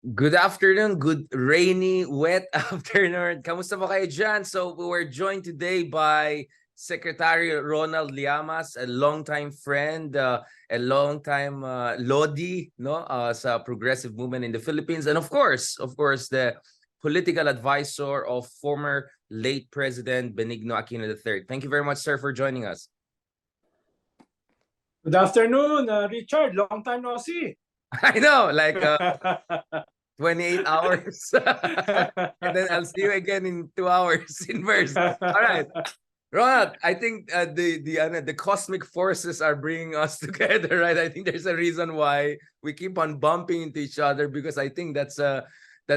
Good afternoon, good rainy, wet afternoon. Kamusta po kayo dyan? So we're joined today by Secretary Ronald Liamas, a longtime friend, a longtime Lodi, no, sa progressive movement in the Philippines, and of course, the political advisor of former late President Benigno Aquino III. Thank you very much, sir, for joining us. Good afternoon, Richard. Long time no see. I know, like 28 hours. And then I'll see you again in 2 hours in person. All right. Ronald, I think the cosmic forces are bringing us together, right? I think there's a reason why we keep on bumping into each other, because I think that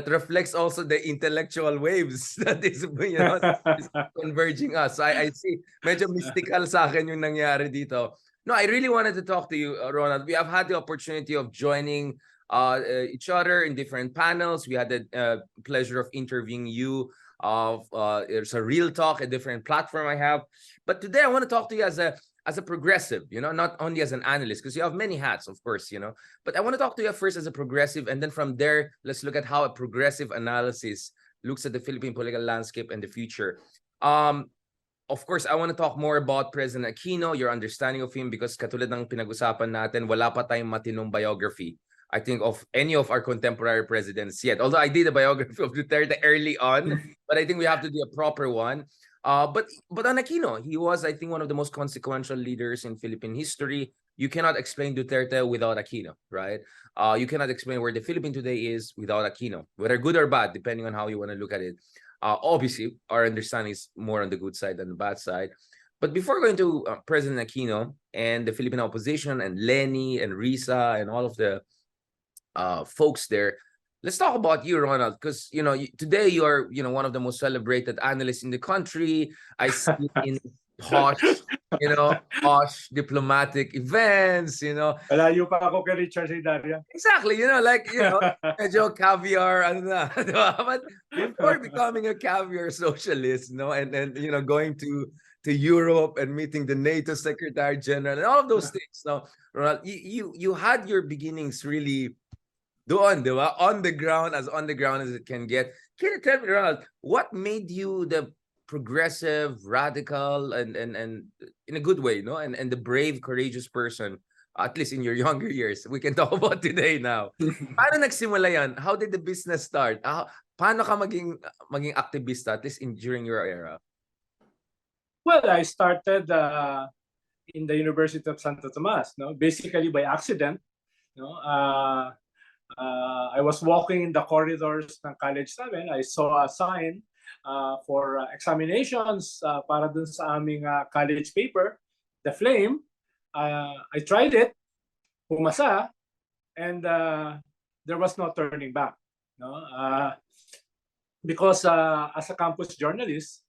reflects also the intellectual waves that is, is converging us. So I see, medyo mystical sa akin yung nangyari dito. No, I really wanted to talk to you, Ronald. We have had the opportunity of joining each other in different panels. We had the pleasure of interviewing you. It's a real talk, a different platform I have. But today I want to talk to you as a progressive, not only as an analyst, because you have many hats, of course, But I want to talk to you first as a progressive, and then from there, let's look at how a progressive analysis looks at the Philippine political landscape and the future. Of course, I want to talk more about President Aquino, your understanding of him, because katulad ng pinag-usapan natin, wala pa tayong matinong biography, I think, of any of our contemporary presidents yet. Although I did a biography of Duterte early on, but I think we have to do a proper one. But on Aquino, he was, I think, one of the most consequential leaders in Philippine history. You cannot explain Duterte without Aquino, right? You cannot explain where the Philippines today is without Aquino, whether good or bad, depending on how you want to look at it. Obviously, our understanding is more on the good side than the bad side. But before going to President Aquino and the Philippine opposition and Leni and Risa and all of the folks there, let's talk about you, Ronald, because today you are one of the most celebrated analysts in the country. I see in posh diplomatic events, Malayo pa ako kay Richard Sidaria. Exactly, medyo caviar, ano na, but before becoming a caviar socialist, and going to Europe and meeting the NATO Secretary General and all of those things. Now, Ronald, you had your beginnings really doon, di ba? On the ground as it can get. Can you tell me, Ronald, what made you the progressive, radical, and in a good way, and the brave, courageous person, at least in your younger years, we can talk about today now. Paano nagsimula yan? How did the business start? Paano ka maging aktivista, at least during your era? Well, I started in the University of Santo Tomas, basically by accident. I was walking in the corridors ng college namin. I saw a sign for examinations para dun sa aming college paper, The Flame. I tried it, pumasa, and there was no turning back. Because as a campus journalist,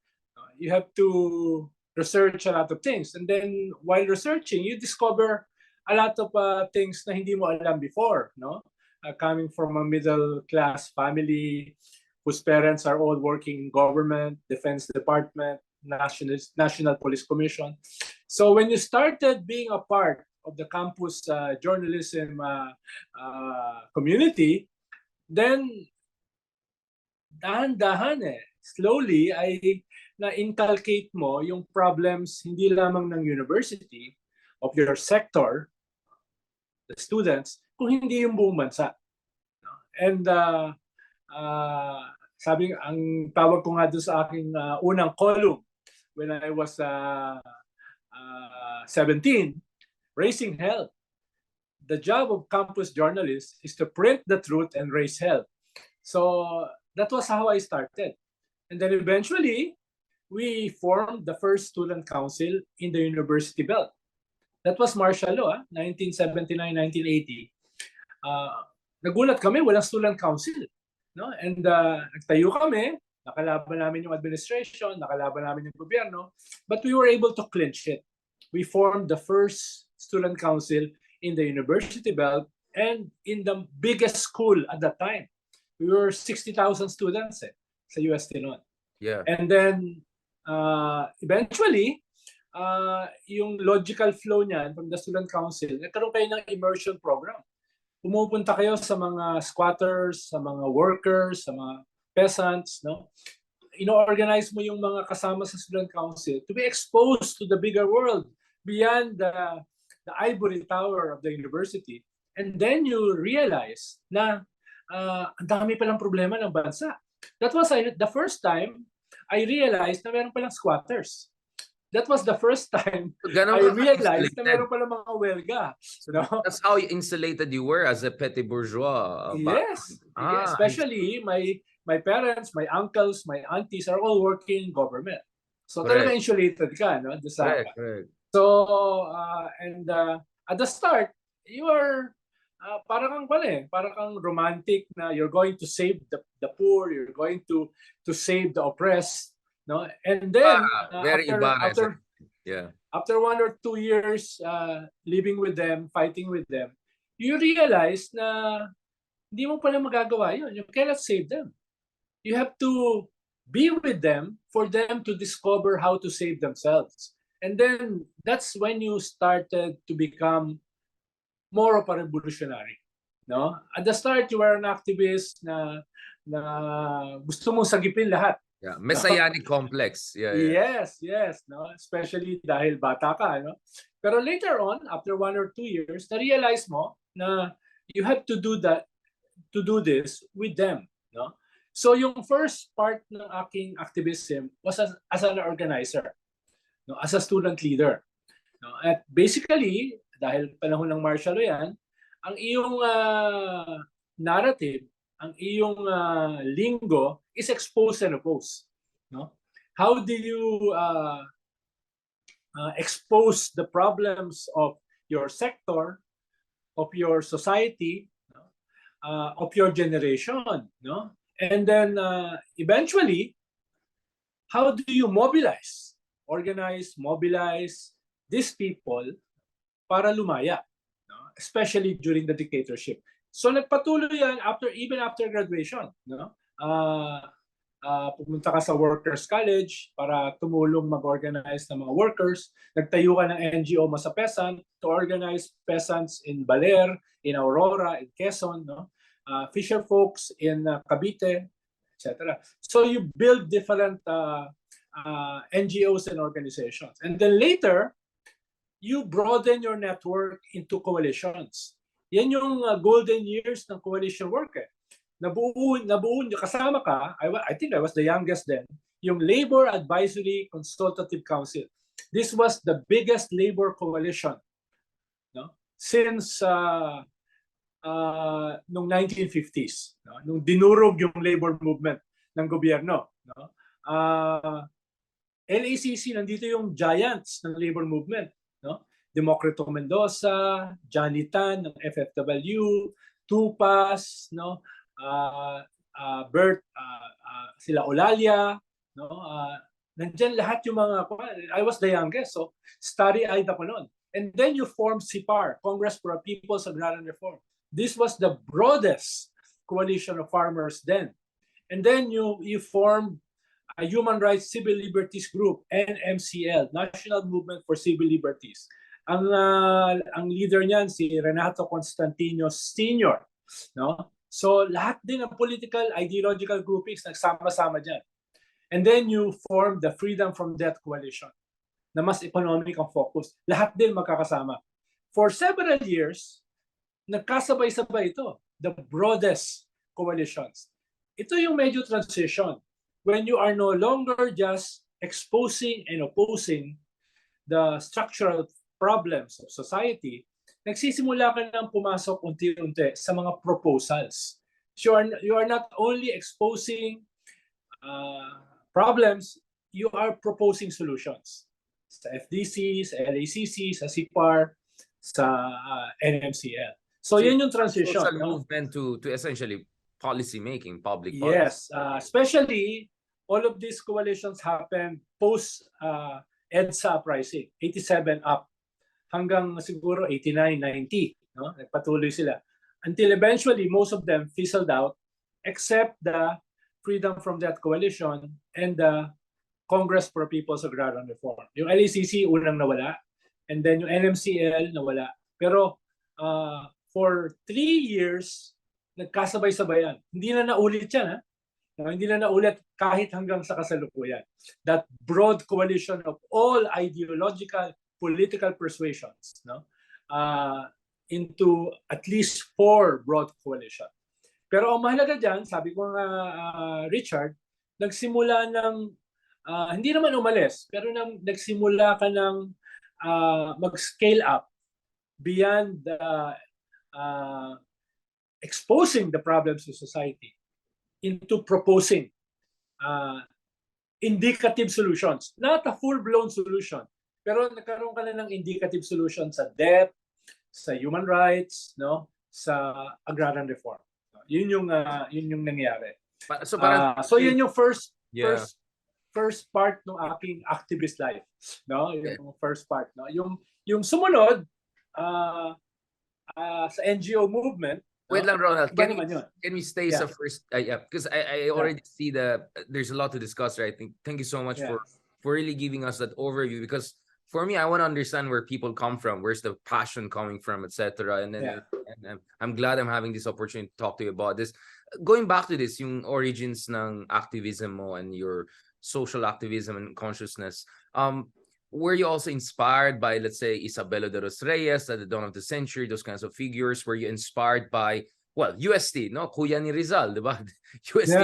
you have to research a lot of things. And then while researching, you discover a lot of things na hindi mo alam before. Coming from a middle-class family whose parents are all working in government, Defense Department, National Police Commission. So when you started being a part of the campus journalism community, then dahan-dahan slowly ay na-inculcate mo yung problems hindi lamang ng university, of your sector, the students, kung hindi yung buong bansa. And ang tawag ko nga doon sa aking unang column when I was 17, Raising Hell. The job of campus journalists is to print the truth and raise hell. So that was how I started. And then eventually, we formed the first student council in the university belt. That was martial law, 1979-1980. Nagulat kami, walang student council. And nagtayo kami, nakalaban namin yung administration, nakalaban namin yung gobyerno, but we were able to clinch it. We formed the first student council in the university belt and in the biggest school at that time. We were 60,000 students sa UST noon. Yeah. And then eventually, yung logical flow niyan from the student council, nagkaroon kayo ng immersion program. pumupunta kayo sa mga squatters, sa mga workers, sa mga peasants, no? Ino-organize mo yung mga kasama sa student council to be exposed to the bigger world beyond the ivory tower of the university. And then you realize na ang dami palang problema ng bansa. That was the first time I realized na meron palang squatters. That was the first time Ganun I ka realized na insulated. meron palang mga welga. No? That's how insulated you were as a petty bourgeois. Yes, yes. Especially my parents, my uncles, my aunties are all working in government. So Correct. talaga insulated ka, no? Correct. So at the start, you are parang kang romantic na you're going to save the poor, you're going to save the oppressed, no? And then very after yeah. after 1 or 2 years living with them, fighting with them, you realize na hindi mo pala magagawa yun. You cannot save them. You have to be with them for them to discover how to save themselves. And then that's when you started to become more of a revolutionary. No? At the start, you were an activist na gusto mong sagipin lahat. Yeah, messianic complex. Yeah. Yes, no? Especially dahil bata ka, no? Pero later on, after 1 or 2 years, na-realize mo na you have to do this with them, no? So yung first part ng aking activism was as an organizer, no? As a student leader. No? At basically, dahil panahon ng martial law yan, ang iyong narrative, ang iyong linggo is expose and oppose. No? How do you expose the problems of your sector, of your society, of your generation, no? And then eventually, how do you mobilize these people para lumaya, no? Especially during the dictatorship. So nagpatuloy yan even after graduation, no? Pumunta ka sa workers college para tumulong mag-organize ng mga workers. Nagtayo ka ng NGO Masapesan to organize peasants in Baler, in Aurora, in Quezon, no? Fisher folks in Cavite, etc. So you build different NGOs and organizations. And then later, you broaden your network into coalitions. Yan yung golden years ng coalition work. Nabuo, kasama ka, I think I was the youngest then, yung Labor Advisory Consultative Council. This was the biggest labor coalition, no? Since nung 1950s, no? Nung dinurog yung labor movement ng gobyerno, no? LACC, nandito yung giants ng labor movement, no? Democrito Mendoza, Johnny Tan ng FFW, Tupas, no? Bert, sila Olalia, no? Nandyan lahat yung mga, I was the youngest, so starry-eyed ako noon. And then you formed CIPAR, Congress for a People's Agrarian Reform. This was the broadest coalition of farmers then. And then you formed a Human Rights Civil Liberties Group, NMCL, National Movement for Civil Liberties. Ang leader niyan si Renato Constantino Sr., no? So lahat din ng political ideological groupings nagsama-sama diyan. And then you form the Freedom from Debt Coalition na mas economic ang focus. Lahat din magkakasama. For several years, nagkasabay-sabay ito, the broadest coalitions. Ito yung major transition when you are no longer just exposing and opposing the structural problems of society, nagsisimula ka nang pumasok unti-unti sa mga proposals. So you are not only exposing problems, you are proposing solutions. Sa FDC, sa LACC, sa CIPAR, sa NMCL. So yan yung transition. Social movement to essentially policy making, public policy. Yes, especially all of these coalitions happened post EDSA uprising, 87 up hanggang siguro 89, 90, no? Nagpatuloy sila until eventually most of them fizzled out except the Freedom from Debt Coalition and the Congress for People's Agrarian Reform. Yung LACC unang nawala and then yung NMCL nawala. Pero for 3 years, nagkasabay-sabayan. Hindi na naulit yan, ha? No, hindi na naulit kahit hanggang sa kasalukuyan. That broad coalition of all ideological, political persuasions, no, into at least 4 broad coalition. Pero ang mahalaga dyan, sabi ko nga, Richard, nagsimula ng, hindi naman umalis, pero nagsimula ka ng mag-scale up beyond exposing the problems of society into proposing indicative solutions. Not a full-blown solution, pero nagkaroon ka na ng indicative solution sa debt, sa human rights, no, sa agrarian reform. Yun yung nangyari. So yun yung first part ng aking activist life, no? Yung first part, no? Yung sumunod sa NGO movement. Wait lang, Ronald. Can we stay Yeah. sa first? Because I already see there's a lot to discuss, right? Thank you so much for really giving us that overview. Because for me, I want to understand where people come from, where's the passion coming from, etc. And then and I'm glad I'm having this opportunity to talk to you about this. Going back to this, yung origins ng activism mo and your social activism and consciousness. Were you also inspired by, let's say, Isabella de los Reyes at the dawn of the century, those kinds of figures? Were you inspired by, well, UST, no? Kuya ni Rizal, diba? UST,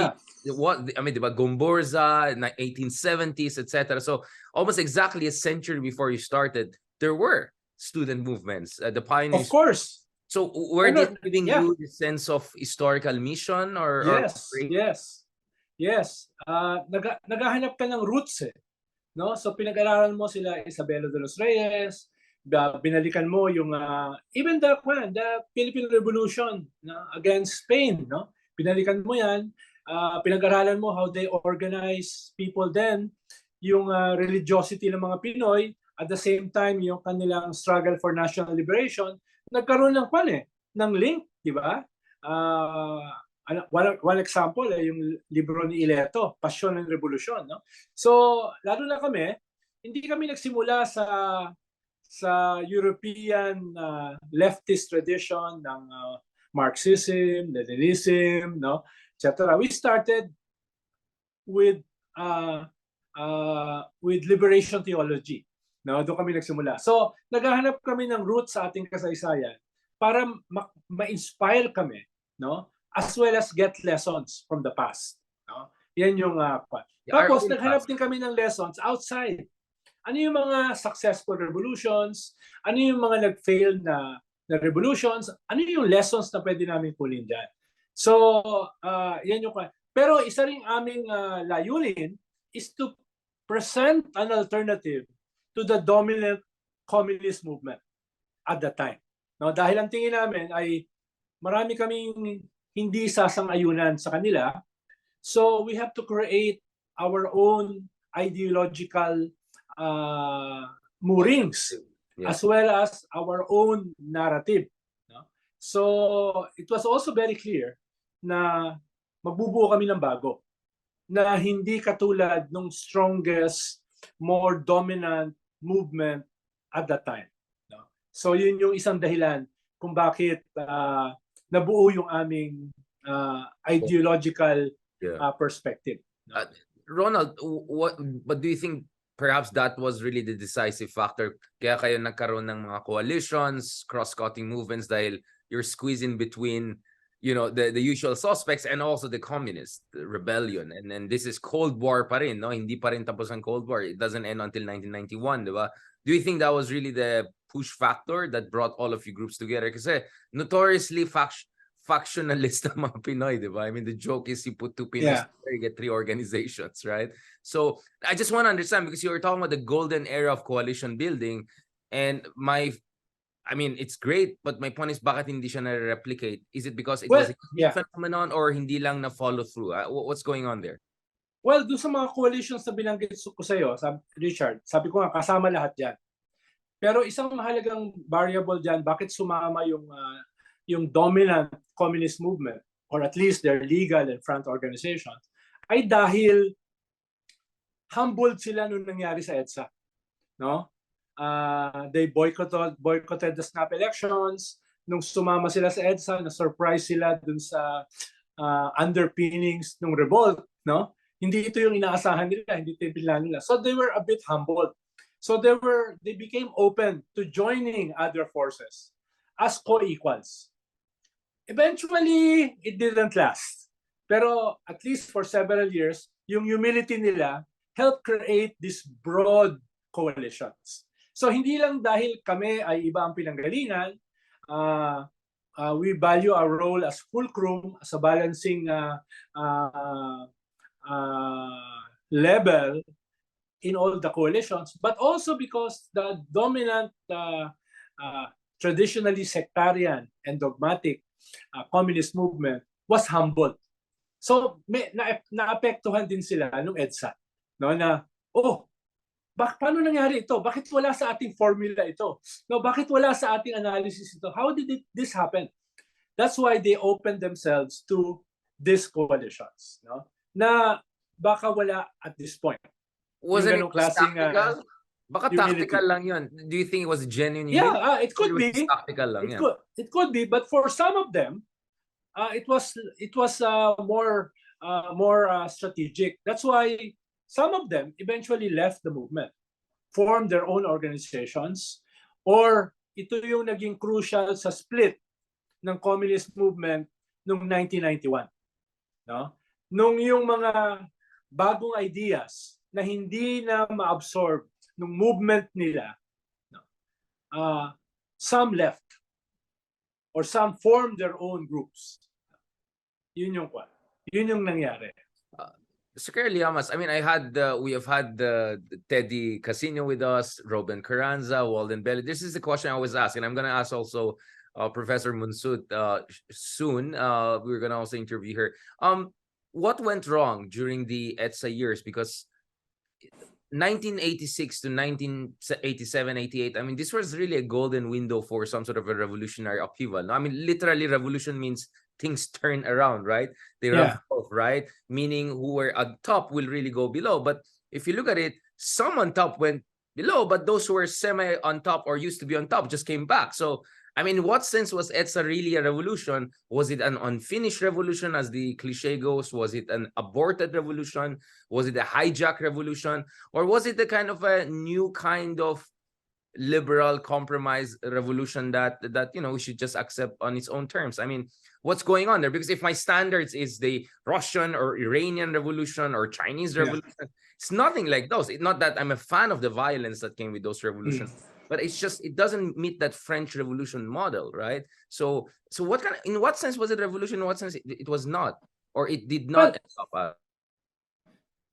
what, I mean, diba? Gomborza, 1870s, etc. So almost exactly a century before you started, there were student movements, the pioneers. Of course. So were they giving you the sense of historical mission or? Yes. Naghahanap ka ng roots, eh. No? So pinag-aralan mo sila Isabella de los Reyes, binalikan mo yung even the Philippine Revolution, no, against Spain, no? Binalikan mo yan, pinag-aralan mo how they organize people then, yung religiosity ng mga Pinoy, at the same time yung kanilang struggle for national liberation, nagkaroon ng link, di ba? One example yung libro ni Ileto, Pasyon ng Revolusyon, no? So, lalo na kami, hindi kami nagsimula sa European leftist tradition ng Marxism, Leninism, no, etc. We started with liberation theology, no? Doon kami nagsimula. So, naghahanap kami ng roots sa ating kasaysayan para ma-inspire kami, no? As well as get lessons from the past. No? Yan yung Tapos, naghanap din kami ng lessons outside. Ano yung mga successful revolutions? Ano yung mga nag-fail na revolutions? Ano yung lessons na pwede namin kunin dyan? So, yan yung... Pero isa rin aming layunin is to present an alternative to the dominant communist movement at that time. No? Dahil ang tingin namin ay marami kaming hindi sasang-ayunan sa kanila. So we have to create our own ideological moorings as well as our own narrative. No? So it was also very clear na magbubuo kami ng bago na hindi katulad ng strongest, more dominant movement at that time. No? So yun yung isang dahilan kung bakit nabuo yung aming ideological perspective. Ronald, what do you think perhaps that was really the decisive factor? Kaya kayo nagkaroon ng mga coalitions, cross-cutting movements dahil you're squeezing between, you know, the usual suspects and also the communist rebellion. And then this is Cold War pa rin, no? Hindi pa rin tapos ang Cold War. It doesn't end until 1991, di ba? Do you think that was really the push factor that brought all of you groups together? Kasi notoriously factionalist ang mga Pinoy, di ba? I mean, the joke is you put two Pinoys together, you get 3 organizations, right? So I just want to understand, because you were talking about the golden era of coalition building, and I mean, it's great, but my point is, bakit hindi siya na-replicate? Is it because it was a phenomenon or hindi lang na-follow through? What's going on there? Well, doon sa mga coalitions na binanggit ko sa iyo, Richard, sabi ko nga, kasama lahat yan. Pero isang mahalagang variable dyan, bakit sumama yung dominant communist movement, or at least their legal and front organizations, ay dahil humbled sila nung nangyari sa EDSA. No? They boycotted the snap elections, nung sumama sila sa EDSA, na-surprise sila dun sa underpinnings ng revolt, no? Hindi ito yung inaasahan nila, hindi ito yung pinlan nila. So they were a bit humbled. So they became open to joining other forces as co-equals. Eventually, it didn't last. Pero at least for several years, yung humility nila helped create these broad coalitions. So hindi lang dahil kami ay iba ang pinanggalingan, we value our role as fulcrum, as a balancing level in all the coalitions, but also because the dominant traditionally sectarian and dogmatic communist movement was humbled. So naapektuhan din sila nung EDSA, no, na paano nangyari ito? Bakit wala sa ating formula ito? No, bakit wala sa ating analysis ito? How did this happen? That's why they opened themselves to these coalitions, no? Na baka wala at this point. Wasn't it klaseng, tactical? Baka humility. tactical lang yun. Do you think it was genuine? Yeah, it could be. Tactical lang, It could be, but for some of them, it was more strategic. That's why some of them eventually left the movement, formed their own organizations, or ito yung naging crucial sa split ng communist movement noong 1991. No? Nung yung mga bagong ideas na hindi na ma-absorb ng movement nila, some left or some formed their own groups. Yun yung nangyari. Sir Liamas, I mean, we have had Teddy Casino with us, Robin Carranza, Walden Belli. This is the question I was asked, and I'm going to ask also Professor Munsut soon. We're going to also interview her. What went wrong during the EDSA years? Because 1986 to 1987, 88, I mean, this was really a golden window for some sort of a revolutionary upheaval. No? I mean, literally, revolution means things turn around, right? They revolve, right? Meaning who were at top will really go below. But if you look at it, some on top went below, but those who were semi on top or used to be on top just came back. So, I mean, in what sense was EDSA really a revolution? Was it an unfinished revolution, as the cliche goes? Was it an aborted revolution? Was it a hijack revolution? Or was it a kind of a new kind of liberal compromise revolution that we should just accept on its own terms? I mean, what's going on there? Because if my standards is the Russian or Iranian revolution or Chinese revolution, it's nothing like those. It's not that I'm a fan of the violence that came with those revolutions, but it's just it doesn't meet that French Revolution model, right? So in what sense was it a revolution? In what sense it was not, or it did not?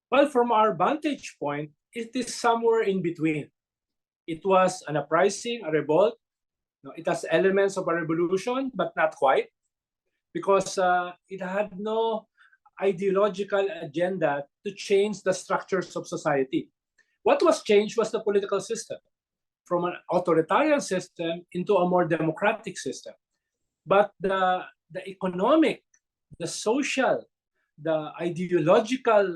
Well, from our vantage point, it is somewhere in between. It was an uprising, a revolt. No, it has elements of a revolution, but not quite, because it had no ideological agenda to change the structures of society. What was changed was the political system, from an authoritarian system into a more democratic system. But the economic, the social, the ideological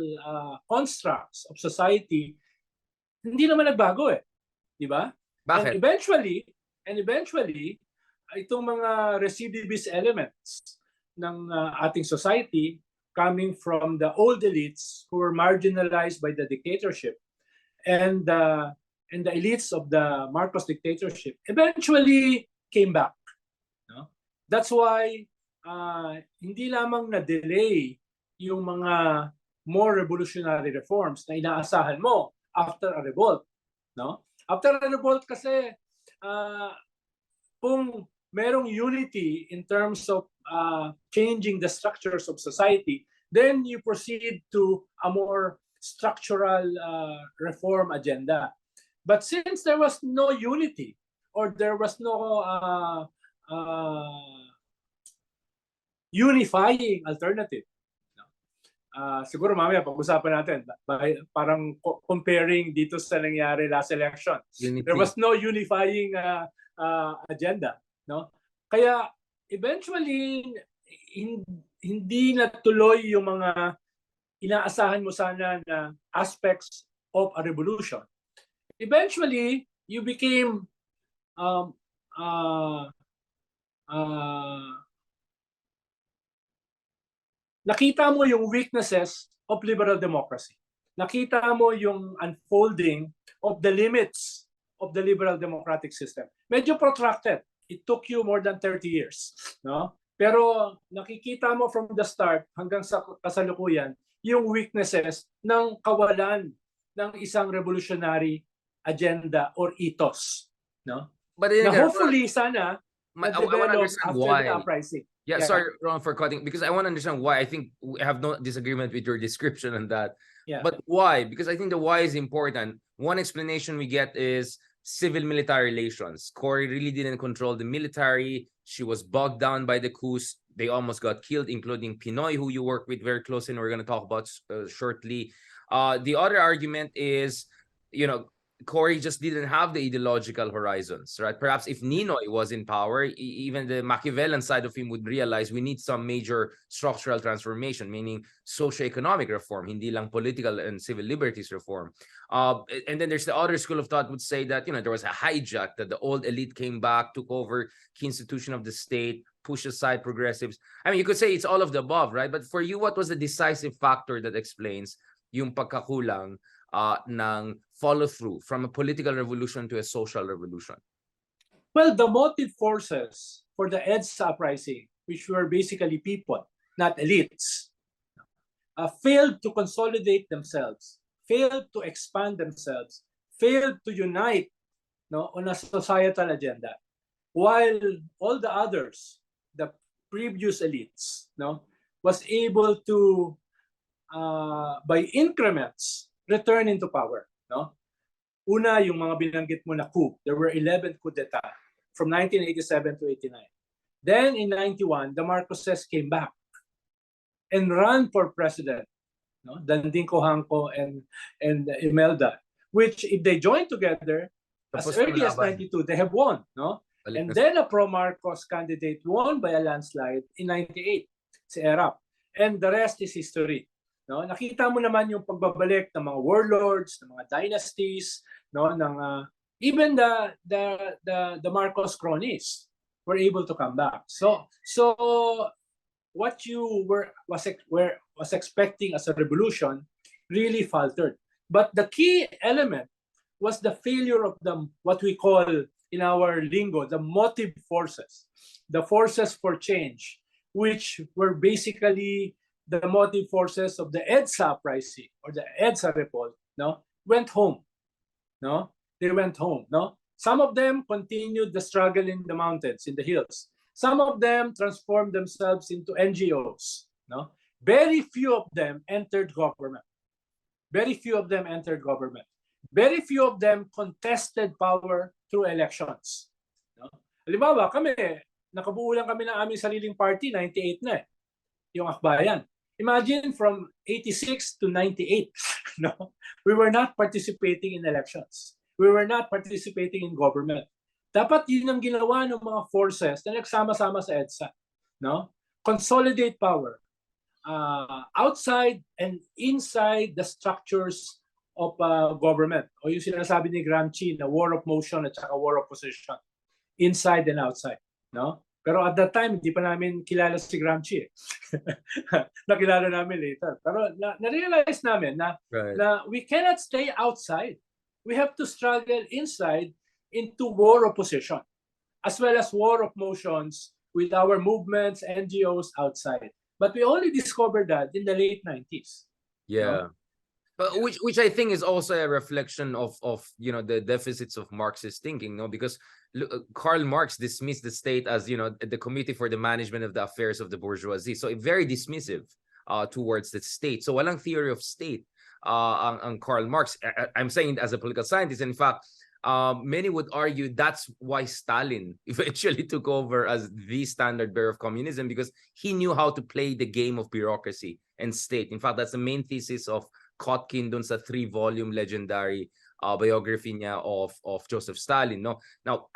constructs of society, hindi naman nagbago eh. Diba? Bakit? And eventually, itong mga recidivist elements ng ating society coming from the old elites who were marginalized by the dictatorship and the elites of the Marcos dictatorship eventually came back. No? That's why hindi lamang na-delay yung mga more revolutionary reforms na inaasahan mo after a revolt. No? After a revolt kasi, kung merong unity in terms of changing the structures of society, then you proceed to a more structural reform agenda. But since there was no unity, or there was no unifying alternative, siguro mamaya pag-usapan natin, parang comparing dito sa nangyari last election. Unity. There was no unifying agenda. No? Kaya eventually, hindi natuloy yung mga inaasahan mo sana na aspects of a revolution. Eventually, you became nakita mo yung weaknesses of liberal democracy. Nakita mo yung unfolding of the limits of the liberal democratic system. Medyo protracted. It took you more than 30 years. No? Pero nakikita mo from the start hanggang sa kasalukuyan yung weaknesses ng kawalan ng isang revolutionary agenda or ethos. No? But Na hopefully sana I want to na-develop understand after why. the uprising. Yeah, sorry, Ron, for cutting, because I want to understand why. I think we have no disagreement with your description on that. Yeah. But why? Because I think the why is important. One explanation we get is civil-military relations. Cory really didn't control the military. She was bogged down by the coups. They almost got killed, including Pinoy, who you work with very closely, and we're going to talk about shortly. The other argument is, you know, Cory just didn't have the ideological horizons, right? Perhaps if Ninoy was in power, even the Machiavellian side of him would realize we need some major structural transformation, meaning socio-economic reform, hindi lang political and civil liberties reform. And then there's the other school of thought would say that, you know, there was a hijack, that the old elite came back, took over key institution of the state, pushed aside progressives. I mean, you could say it's all of the above, right? But for you, what was the decisive factor that explains yung pagkakulang ng follow-through from a political revolution to a social revolution? Well, the motive forces for the EDSA uprising, which were basically people, not elites, failed to consolidate themselves, failed to expand themselves, failed to unite on a societal agenda, while all the others, the previous elites, was able to, by increments, return into power. Una, yung mga binanggit mo na coup. There were 11 coup d'etat from 1987 to 89. Then in 91, the Marcoses came back and ran for president. Danding Cojanco and Imelda, which if they joined together, as early as 92, they have won. And then a pro-Marcos candidate won by a landslide in 98, si Erap. And the rest is history. Nakita mo naman yung pagbabalik ng mga warlords, ng mga dynasties, even the Marcos cronies were able to come back. So what you was expecting as a revolution really faltered. But the key element was the failure of what we call in our lingo the motive forces, the forces for change, which were basically the motive forces of the EDSA uprising or the EDSA revolt, went home. They went home. Some of them continued the struggle in the mountains, in the hills. Some of them transformed themselves into NGOs. Very few of them entered government. Very few of them entered government. Very few of them contested power through elections. Halimbawa, kami, nakabuo lang kami ng aming sariling party, 98 na yung Akbayan. Imagine from 86 to 98, we were not participating in elections. We were not participating in government. Dapat yun ang ginawa ng mga forces na nagsama-sama sa EDSA. Consolidate power outside and inside the structures of government. O yung sinasabi ni Gramsci na war of motion at saka war of position. Inside and outside. Pero at that time, hindi pa namin kilala si Gramsci. Nakilala namin later. Pero na-realize namin na we cannot stay outside. We have to struggle inside into war of position, as well as war of motions with our movements, NGOs outside. But we only discovered that in the late 90s. Yeah. But which I think is also a reflection of the deficits of Marxist thinking, because Karl Marx dismissed the state as the Committee for the Management of the Affairs of the Bourgeoisie, so very dismissive towards the state. So walang theory of state ang Karl Marx. I'm saying it as a political scientist. In fact, many would argue that's why Stalin eventually took over as the standard bearer of communism, because he knew how to play the game of bureaucracy and state. In fact, that's the main thesis of Kotkin dun sa 3-volume legendary biography niya of Joseph Stalin. Now,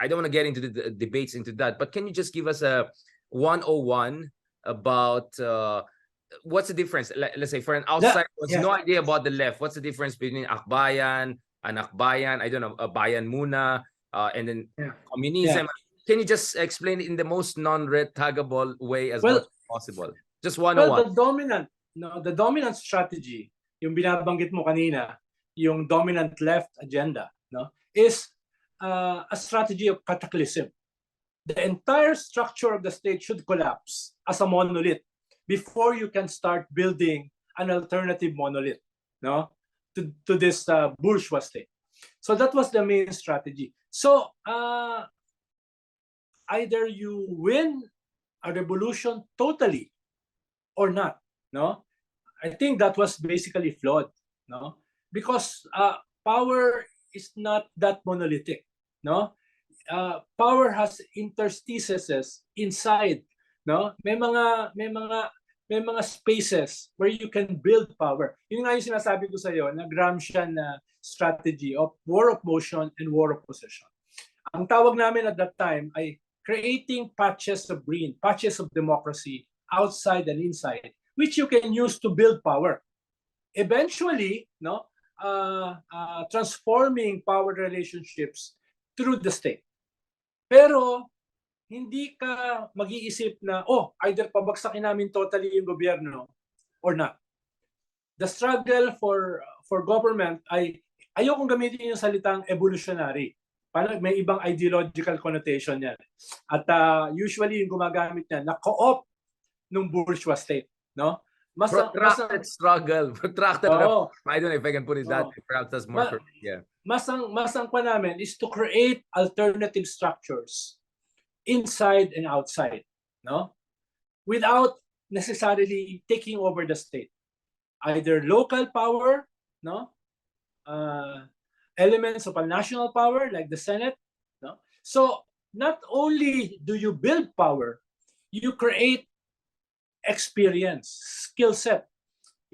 I don't want to get into the debates into that, but can you just give us a 101 about what's the difference? Let's say for an outsider who has no idea about the left, what's the difference between Akbayan, Anak Bayan, I don't know, Bayan Muna, and then communism. can you just explain it in the most non-retagable way as Well, much as possible? Just well, 101. the dominant strategy, yung binabanggit mo kanina, yung dominant left agenda, no, is a strategy of cataclysm. The entire structure of the state should collapse as a monolith before you can start building an alternative monolith, no, to this bourgeois state. So that was the main strategy. So either you win a revolution totally or not, no. I think that was basically flawed, no, because power is not that monolithic, no. Power has interstices inside, no. May mga spaces where you can build power. Yun nga yung sinasabi ko sa iyo na Gramscian strategy of war of motion and war of possession. Ang tawag namin at that time ay creating patches of green, patches of democracy outside and inside, which you can use to build power. Eventually, no, transforming power relationships through the state. Pero hindi ka mag-iisip na, either pabagsakin namin totally yung gobyerno or not. The struggle for government ay, ayokong gamitin yung salitang evolutionary. Parang may ibang ideological connotation yan. At usually yung gumagamit niya na co-op ng bourgeois state, no? Protracted struggle, protracted reform. I don't know if I can put it that way. Perhaps that's more correct. Yeah. Masang pa namin is to create alternative structures inside and outside, no? Without necessarily taking over the state. Either local power, no? Elements of a national power like the Senate, no? So not only do you build power, you create experience, skill set.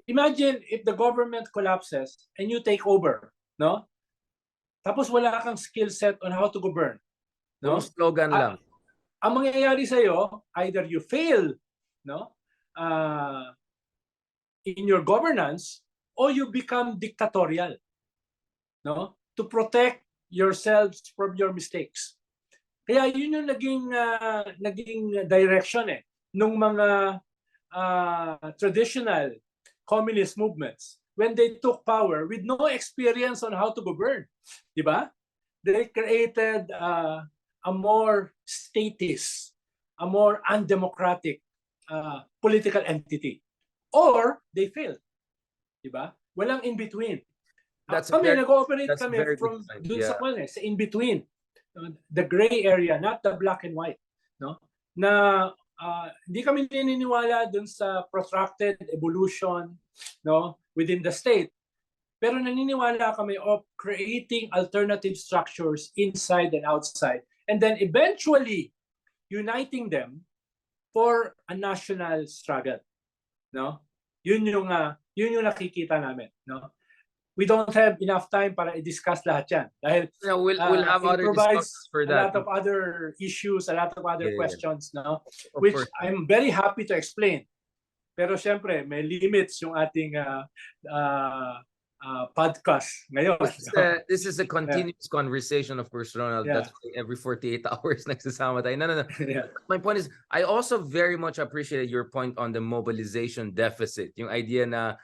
Imagine if the government collapses and you take over, no? Tapos wala kang skill set on how to govern. No? Slogan lang. Ang mangyayari sa'yo, either you fail, no, in your governance, or you become dictatorial, no, to protect yourselves from your mistakes. Kaya yun yung naging direction nung mga traditional communist movements when they took power with no experience on how to govern, di ba? They created a more statist, a more undemocratic political entity, or they failed, di ba? Walang in between. Kami nag-ooperate kami from dun sa in between, the gray area, not the black and white, no? Na hindi kami naniniwala dun sa protracted evolution, no, within the state. Pero naniniwala kami of creating alternative structures inside and outside, and then eventually uniting them for a national struggle, no? Yun yung nakikita namin, no? We don't have enough time para i-discuss lahat yan dahil we'll have other discussions for that. A lot of other issues, a lot of other questions, no? Which I'm very happy to explain. Pero syempre, may limits yung ating podcast ngayon. This is a continuous conversation, of course, Ronald. That's why every 48 hours nagsasama tayo. No. Yeah. My point is, I also very much appreciated your point on the mobilization deficit. Yung idea na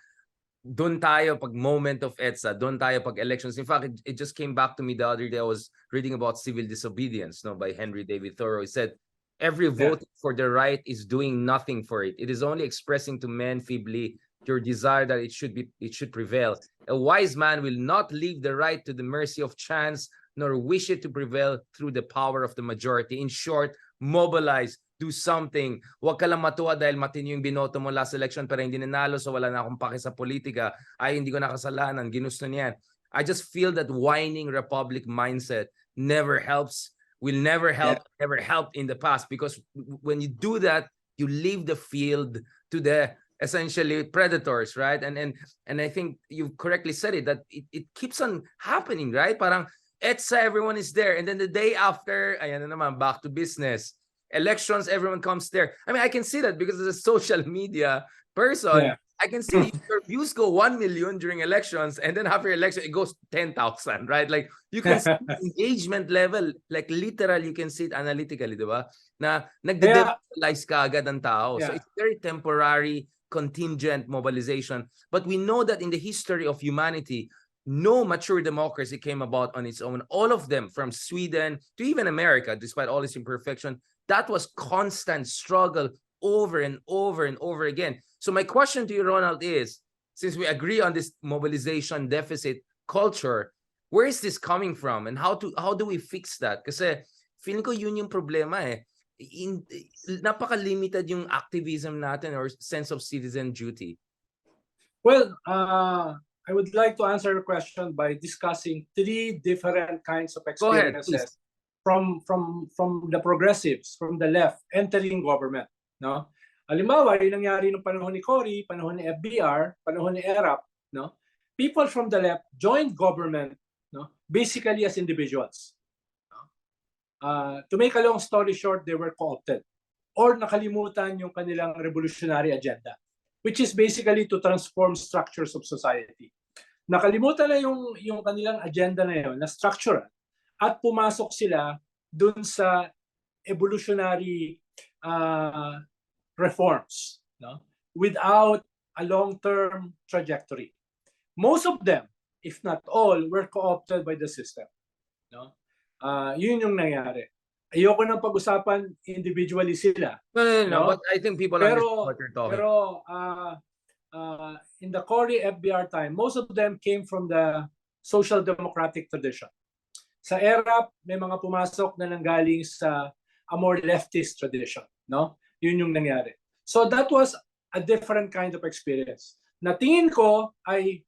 doon tayo pag moment of EDSA, doon tayo pag elections. In fact, it just came back to me the other day. I was reading about civil disobedience, by Henry David Thoreau. He said, every vote for the right is doing nothing for it. It is only expressing to men feebly your desire that it should prevail. A wise man will not leave the right to the mercy of chance, nor wish it to prevail through the power of the majority. In short, mobilize, do something. Huwag ka lang matuwa dahil matino yung binoto mo last election pero hindi nanalo, so wala na akong pake sa politika. Ay, hindi ko nakasalanan. Ginusto niyan. I just feel that whining republic mindset never helps, will never help, never helped in the past, because when you do that, you leave the field to the essentially predators, right? And I think you correctly said it, that it keeps on happening, right? Parang EDSA, everyone is there, and then the day after, ayan na naman, back to business. Elections, everyone comes there. I mean, I can see that because as a social media person, I can see your views go 1 million during elections, and then after election it goes 10,000, right? Like you can see the engagement level, like literal, you can see it analytically, di ba? Na nagde-demoralize ka agad ang tao. So it's very temporary, contingent mobilization. But we know that in the history of humanity, no mature democracy came about on its own. All of them, from Sweden to even America, despite all its imperfection, that was constant struggle over and over and over again. So my question to you, Ronald, is, since we agree on this mobilization deficit culture, where is this coming from, and how do we fix that? Kasi feeling ko yun yung problema eh. Napaka-limited yung activism natin or sense of citizen duty. Well, I would like to answer your question by discussing 3 different kinds of experiences from the progressives, from the left, entering government. No? Halimbawa, yung nangyari nung panahon ni Cory, panahon ni FBR, panahon ni ERAP, no? People from the left joined government, no? Basically as individuals. To make a long story short, they were co-opted or nakalimutan yung kanilang revolutionary agenda, which is basically to transform structures of society. Nakalimutan na yung kanilang agenda na yun, na structural, at pumasok sila dun sa evolutionary reforms, no? Without a long-term trajectory. Most of them, if not all, were co-opted by the system. No? Yun yung nangyari. Ayoko nang pag-usapan individually sila. No, but I think people understand what you're talking. Pero in the Cory FBR time, most of them came from the social democratic tradition. Sa ERAP, may mga pumasok na nanggaling sa a more leftist tradition, no? Yun yung nangyari. So that was a different kind of experience. Na tingin ko ay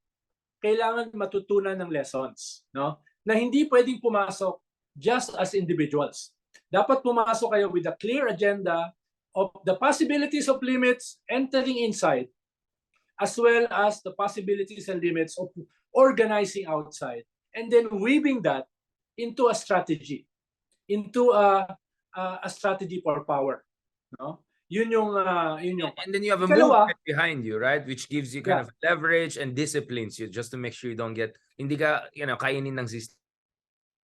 kailangan matutunan ng lessons, no? Na hindi pwedeng pumasok just as individuals. Dapat pumasok kayo with a clear agenda of the possibilities of limits entering inside, as well as the possibilities and limits of organizing outside, and then weaving that into a strategy, into a strategy for power, no? Yun yung and then you have a movement behind you, right, which gives you kind of leverage and disciplines you just to make sure you don't get hindi ka kainin ng system.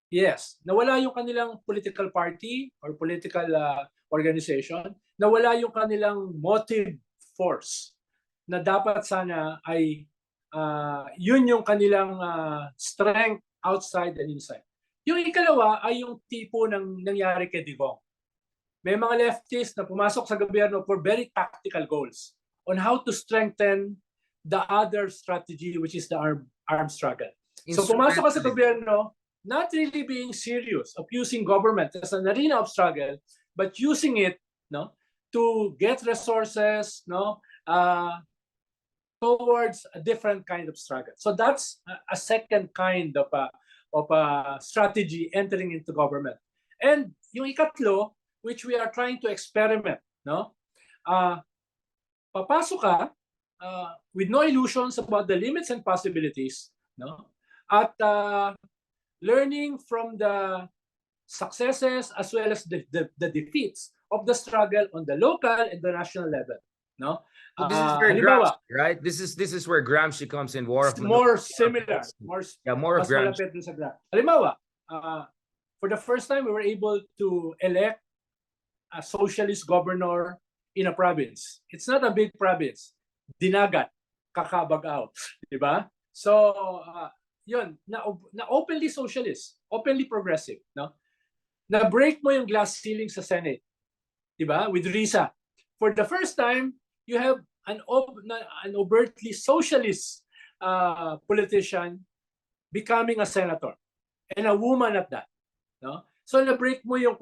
Yes, nawala yung kanilang political party or political organization, nawala yung kanilang motive force na dapat sana ay yun yung kanilang strength outside and inside. Yung ikalawa ay yung tipo ng nangyari kay Digong. May mga leftists na pumasok sa gobyerno for very tactical goals on how to strengthen the other strategy, which is the armed struggle. So pumasok ka sa gobyerno, not really being serious of using government as an arena of struggle, but using it, no, to get resources, no, towards a different kind of struggle. So that's a second kind of a strategy entering into government. And yung ikatlo, which we are trying to experiment, no, papasok ka with no illusions about the limits and possibilities, no, at learning from the successes as well as the defeats of the struggle on the local and the national level, no. So this is where Gramsci, right? This is where Gramsci comes in. More similar, more of Gramsci. Halimbawa, for the first time, we were able to elect a socialist governor in a province. It's not a big province. Dinagat, Kakabagaw, di ba? So, yun, na openly socialist, openly progressive, no? Na break mo yung glass ceiling sa Senate, di ba? With Risa. For the first time, you have an overtly socialist politician becoming a senator and a woman at that, no? So na break mo yung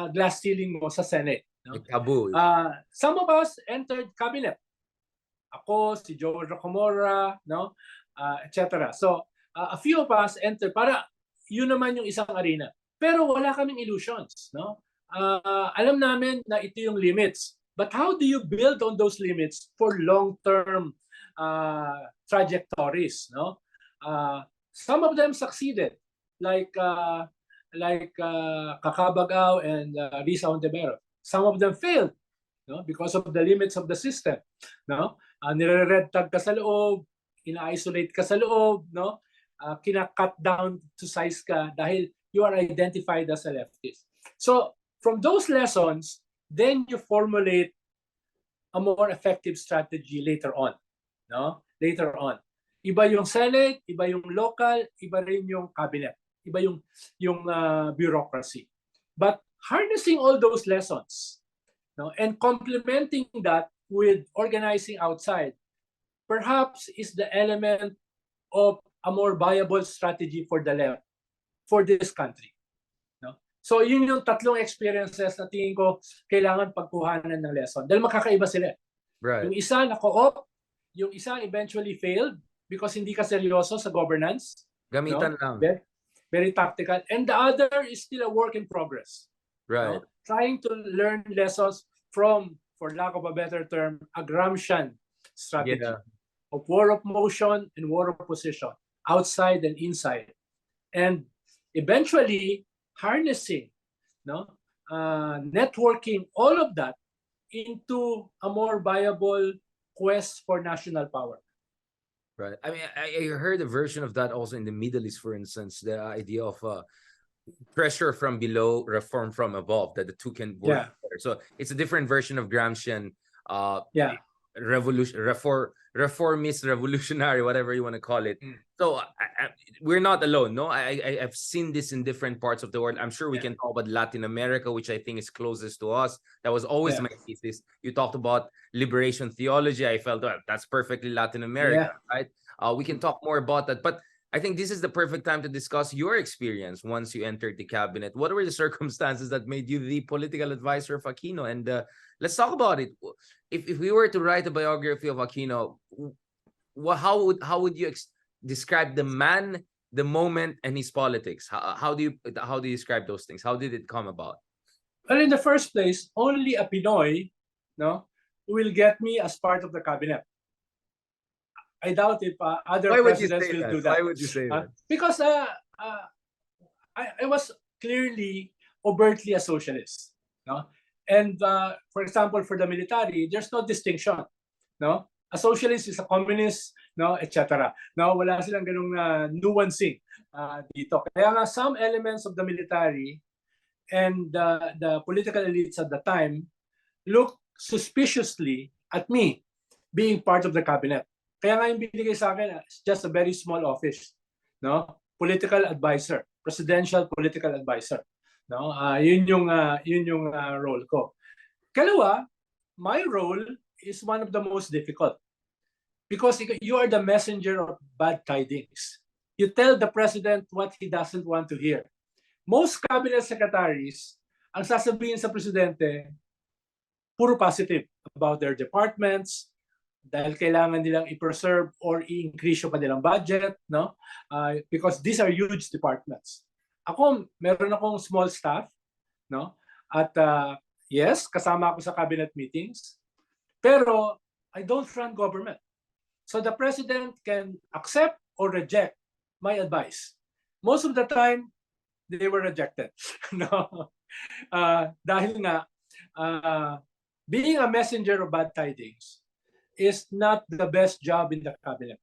glass ceiling mo sa Senate, no? Some of us entered cabinet. Ako, si Joe Rocamora, no? Etc. So a few of us entered para yun naman yung isang arena. Pero wala kaming illusions, no? Alam namin na ito yung limits. But how do you build on those limits for long-term trajectories, no? Some of them succeeded, like Kakabagaw and Risa Ontiveros. Some of them failed, no? Because of the limits of the system, no? Nire-red tag ka sa loob, ina-isolate ka sa loob, no? Kina-cut down to size ka dahil you are identified as a leftist. So from those lessons, then you formulate a more effective strategy later on, no? Later on. Iba yung Senate, iba yung local, iba rin yung cabinet, iba yung bureaucracy. But harnessing all those lessons, no, and complementing that with organizing outside, perhaps is the element of a more viable strategy for the left, for this country. No? So yun yung tatlong experiences na tingin ko kailangan pagkuhanan ng lesson. Dahil makakaiba sila. Right. Yung isa na co-op, yung isa eventually failed because hindi ka seryoso sa governance. Gamitan lang. Very tactical. And the other is still a work in progress. Right. No? Trying to learn lessons from, for lack of a better term, a Gramscian strategy of war of motion and war of position, outside and inside. And eventually harnessing, no, networking all of that into a more viable quest for national power. Right. I mean, I heard a version of that also in the Middle East, for instance, the idea of pressure from below, reform from above, that the two can work together. So it's a different version of Gramscian revolution, reformist, revolutionary, whatever you want to call it. So we're not alone, no? I've seen this in different parts of the world. I'm sure we can talk about Latin America, which I think is closest to us. That was always my thesis. You talked about liberation theology. I felt, well, that's perfectly Latin America, right? We can talk more about that. But I think this is the perfect time to discuss your experience once you entered the cabinet. What were the circumstances that made you the political advisor of Aquino? And let's talk about it. If we were to write a biography of Aquino, how would you describe the man, the moment, and his politics? How do you describe those things? How did it come about? Well, in the first place, only a Pinoy, no, will get me as part of the cabinet. I doubt if other presidents will do that. Why would you say that? Because I was clearly, overtly a socialist, no? And for example, for the military, there's no distinction, no? A socialist is a communist, no, etc. No, wala silang ganung nuancing dito. Kaya nga some elements of the military and the political elites at the time look suspiciously at me being part of the cabinet. Kaya nga yung binigay sa akin, it's just a very small office, no? Political advisor, presidential political advisor, no? Yun yung role ko. Kalawa, my role is one of the most difficult because you are the messenger of bad tidings. You tell the president what he doesn't want to hear. Most cabinet secretaries, ang sasabihin sa presidente, puro positive about their departments, dahil kailangan nilang i-preserve or i-increase yung kanilang budget, no? Because these are huge departments. Ako, meron akong small staff, no? At yes, kasama ako sa cabinet meetings, pero I don't run government. So the president can accept or reject my advice. Most of the time, they were rejected. No? Dahil nga, being a messenger of bad tidings is not the best job in the cabinet.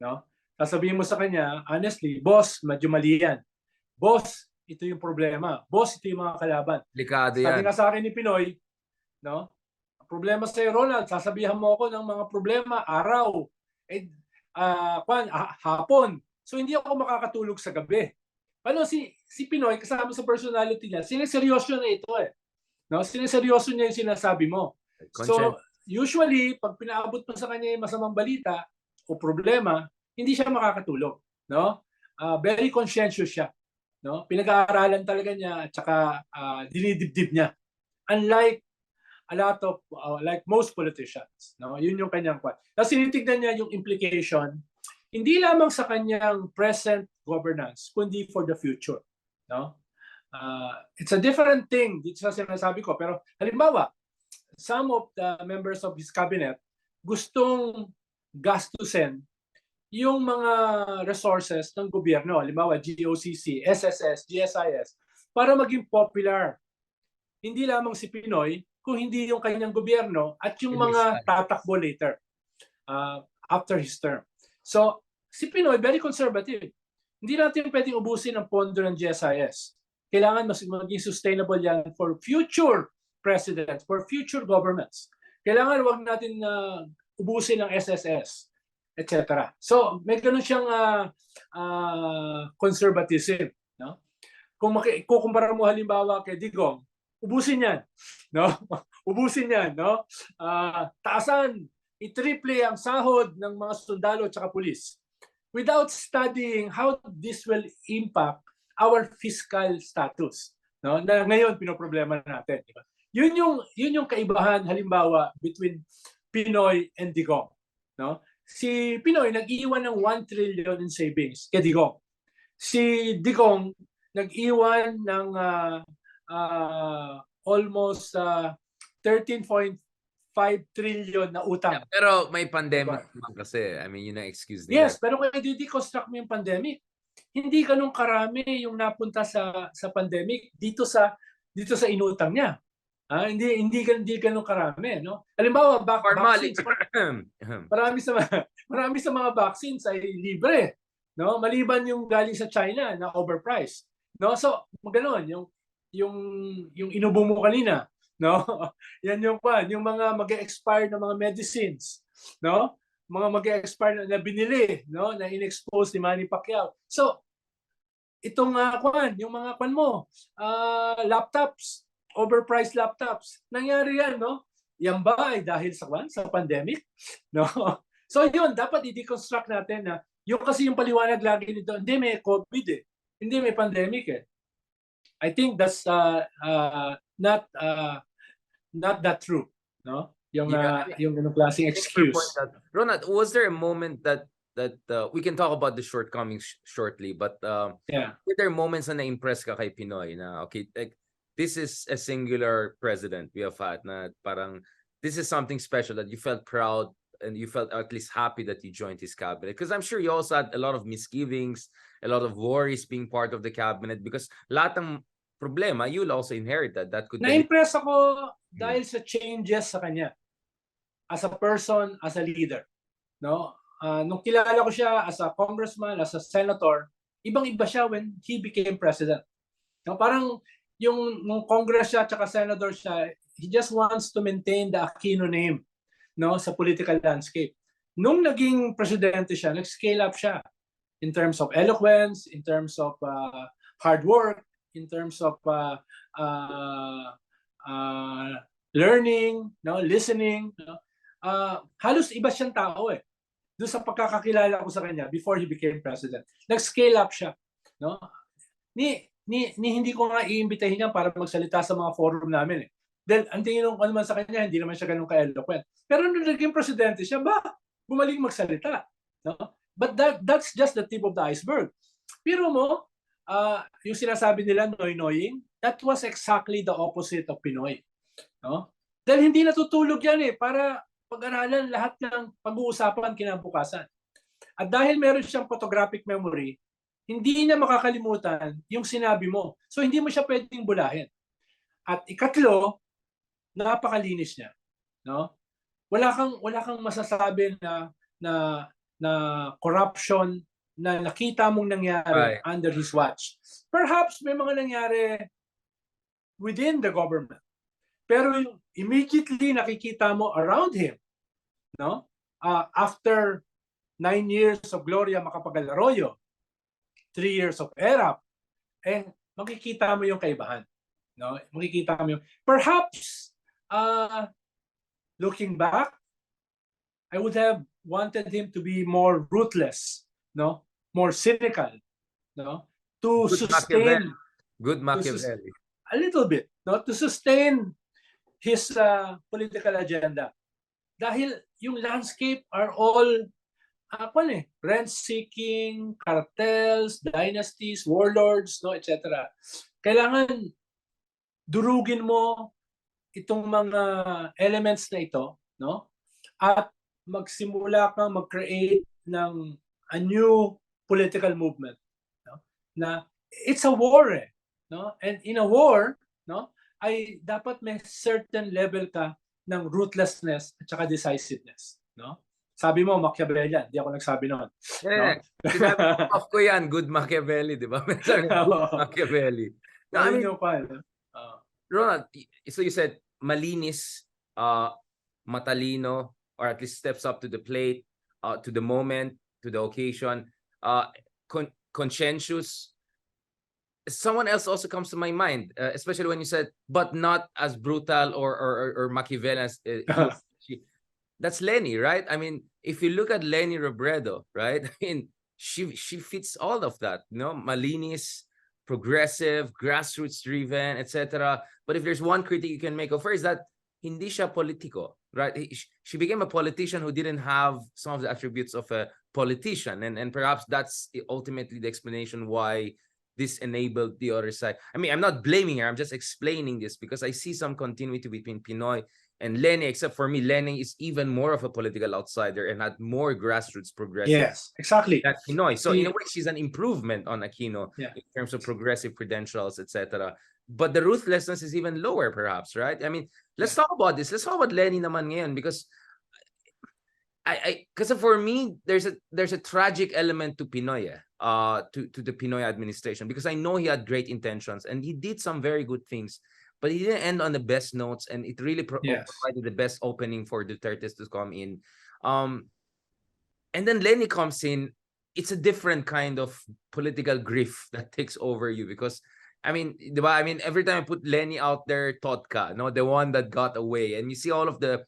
No? Sasabihin mo sa kanya, honestly, boss, medyo mali yan. Boss, ito yung problema. Boss, ito yung mga kalaban. Delikado yan. Sabi nga sa akin ni Pinoy, no? Problema sa'yo, Ronald, sasabihan mo ako ng mga problema, araw, hapon. So hindi ako makakatulog sa gabi. Ano si Pinoy, kasama sa personality niya, sineseryoso na ito eh. No? Sineseryoso niya yung sinasabi mo. So, usually, pag pinaabot mo sa kanya yung masamang balita o problema, hindi siya makakatulog. No? Very conscientious siya. No? Pinag-aaralan talaga niya at saka dinidibdib niya. Unlike a lot of, like most politicians. No? Yun yung kanyang kwat. Tapos sinitignan niya yung implication, hindi lamang sa kanyang present governance, kundi for the future. No? It's a different thing dito sa sinasabi ko. Pero halimbawa, some of the members of his cabinet gustong gastusin yung mga resources ng gobyerno, halimbawa GOCC, SSS, GSIS, para maging popular. Hindi lamang si Pinoy, kung hindi yung kanyang gobyerno at yung mga tatakbo later after his term. So, si Pinoy, very conservative. Hindi natin pwedeng ubusin ang pondo ng GSIS. Kailangan maging sustainable yan for future presidents, for future governments. Kailangan wag natin ubusin ang SSS, etc. So, may ganun siyang conservatism. No? Kung kukumpara mo halimbawa kay Digong, ubusin yan. No? Ubusin yan. No? Taasan, i-triple ang sahod ng mga sundalo at pulis without studying how this will impact our fiscal status. No? Na ngayon, pinoproblema natin. Diba? Yun yung kaibahan halimbawa between Pinoy and Digong. No? Si Pinoy nag-iwan ng 1 trillion in savings kay Digong. Si Digong nag-iwan ng almost 13.5 trillion na utang. Yeah, pero may pandemic naman kasi. I mean, yun ang excuse nila. Yes, pero kung i-deconstruct mo yung pandemic, hindi ganun karami yung napunta sa pandemic dito sa inutang niya. Hindi ganun karami, no? Halimbawa, vaccines. Marami sa mga vaccines ay libre, no? Maliban yung galing sa China na overpriced, no? So, ganoon yung inubo mo kanina, no? Yan yung mga mag-expire na mga medicines, no? Mga mag-expire na binili, no? Na inexpose ni Manny Pacquiao. So, itong yung mga laptops, overpriced laptops. Nangyari yan, no? Yan ba ay dahil sa pandemic? No? So yun, dapat i-deconstruct natin na kasi yung paliwanag lagi nito, hindi may COVID eh. Hindi may pandemic eh. I think that's not that true, no? Yung klaseng excuse. Ronald, was there a moment that we can talk about the shortcomings shortly, but were there moments na na-impress ka kay Pinoy na okay, like this is a singular president we have had na parang this is something special that you felt proud and you felt at least happy that you joined his cabinet? Because I'm sure you also had a lot of misgivings, a lot of worries being part of the cabinet because lahat ng problema, you'll also inherit that could na-impress ako dahil sa changes sa kanya as a person, as a leader, no? Nung kilala ko siya as a congressman, as a senator, ibang-iba siya when he became president. No, parang nung congress siya at senator siya, he just wants to maintain the Aquino name, no, sa political landscape. Nung naging presidente siya, nag-scale up siya in terms of eloquence, in terms of hard work, in terms of learning, no, listening. No? Halos iba siyang tao eh. Doon sa pagkakakilala ko sa kanya before he became president. Nag-scale up siya. No? Hindi ko nga iimbitahin niya para magsalita sa mga forum namin eh. Dahil ang tingin ko naman sa kanya, hindi naman siya ganun ka-eloquent. Pero nung naging presidente siya, gumaling magsalita. No? But that's just the tip of the iceberg. Pero mo, yung sinasabi nila noy-noying, that was exactly the opposite of Pinoy. No? Dahil hindi natutulog yan eh, para pag-aralan lahat ng pag-uusapan kinabukasan. At dahil meron siyang photographic memory, hindi niya makakalimutan yung sinabi mo. So hindi mo siya pwedeng bulahin. At ikatlo, napakalinis niya, no? Wala kang masasabi na corruption na nakita mong nangyari under his watch. Perhaps may mga nangyari within the government. Pero immediately nakikita mo around him, no? After 9 years of Gloria Macapagal-Arroyo, 3 years of ERAP, makikita mo yung kaibahan. No? Makikita mo yung... Perhaps, looking back, I would have wanted him to be more ruthless, no? More cynical, no? To sustain... Good Machiavelli. A little bit, no? To sustain his political agenda. Dahil yung landscape are all rent-seeking, cartels, dynasties, warlords, no, etc. Kailangan durugin mo itong mga elements na ito, no? At magsimula kang mag-create ng a new political movement, no? Na it's a war, no? And in a war, no? ay dapat may certain level ka ng ruthlessness at saka decisiveness, no? Sabi mo Machiavellian, di ako nagsabi noon, no? Sinabi ko yan, good Machiavelli, di ba? Good Machiavelli. No, I mean, Ronald, so you said malinis, matalino, or at least steps up to the plate, to the moment, to the occasion, conscientious. Someone else also comes to my mind, especially when you said, but not as brutal or Machiavellian as that's Leni, right? I mean, if you look at Leni Robredo, right? I mean, she fits all of that, you know, malinis, progressive, grassroots driven, etc. But if there's one critique you can make of her is that hindi siya politiko, right? She became a politician who didn't have some of the attributes of a politician, and perhaps that's ultimately the explanation why this enabled the other side. I mean, I'm not blaming her. I'm just explaining this because I see some continuity between Pinoy and Leni, except for me, Leni is even more of a political outsider and had more grassroots progressive. Yes, exactly. Than Pinoy. So in a way, she's an improvement on Aquino in terms of progressive credentials, etc. But the ruthlessness is even lower, perhaps, right? I mean, let's talk about this. Let's talk about Leni naman ngayon, because because for me, there's a tragic element to Pinoy, to the Pinoy administration, because I know he had great intentions and he did some very good things, but he didn't end on the best notes, and it really provided the best opening for Duterte to come in. And then Leni comes in. It's a different kind of political grief that takes over you, because I mean, every time I put Leni out there, Totka, no, the one that got away, and you see all of the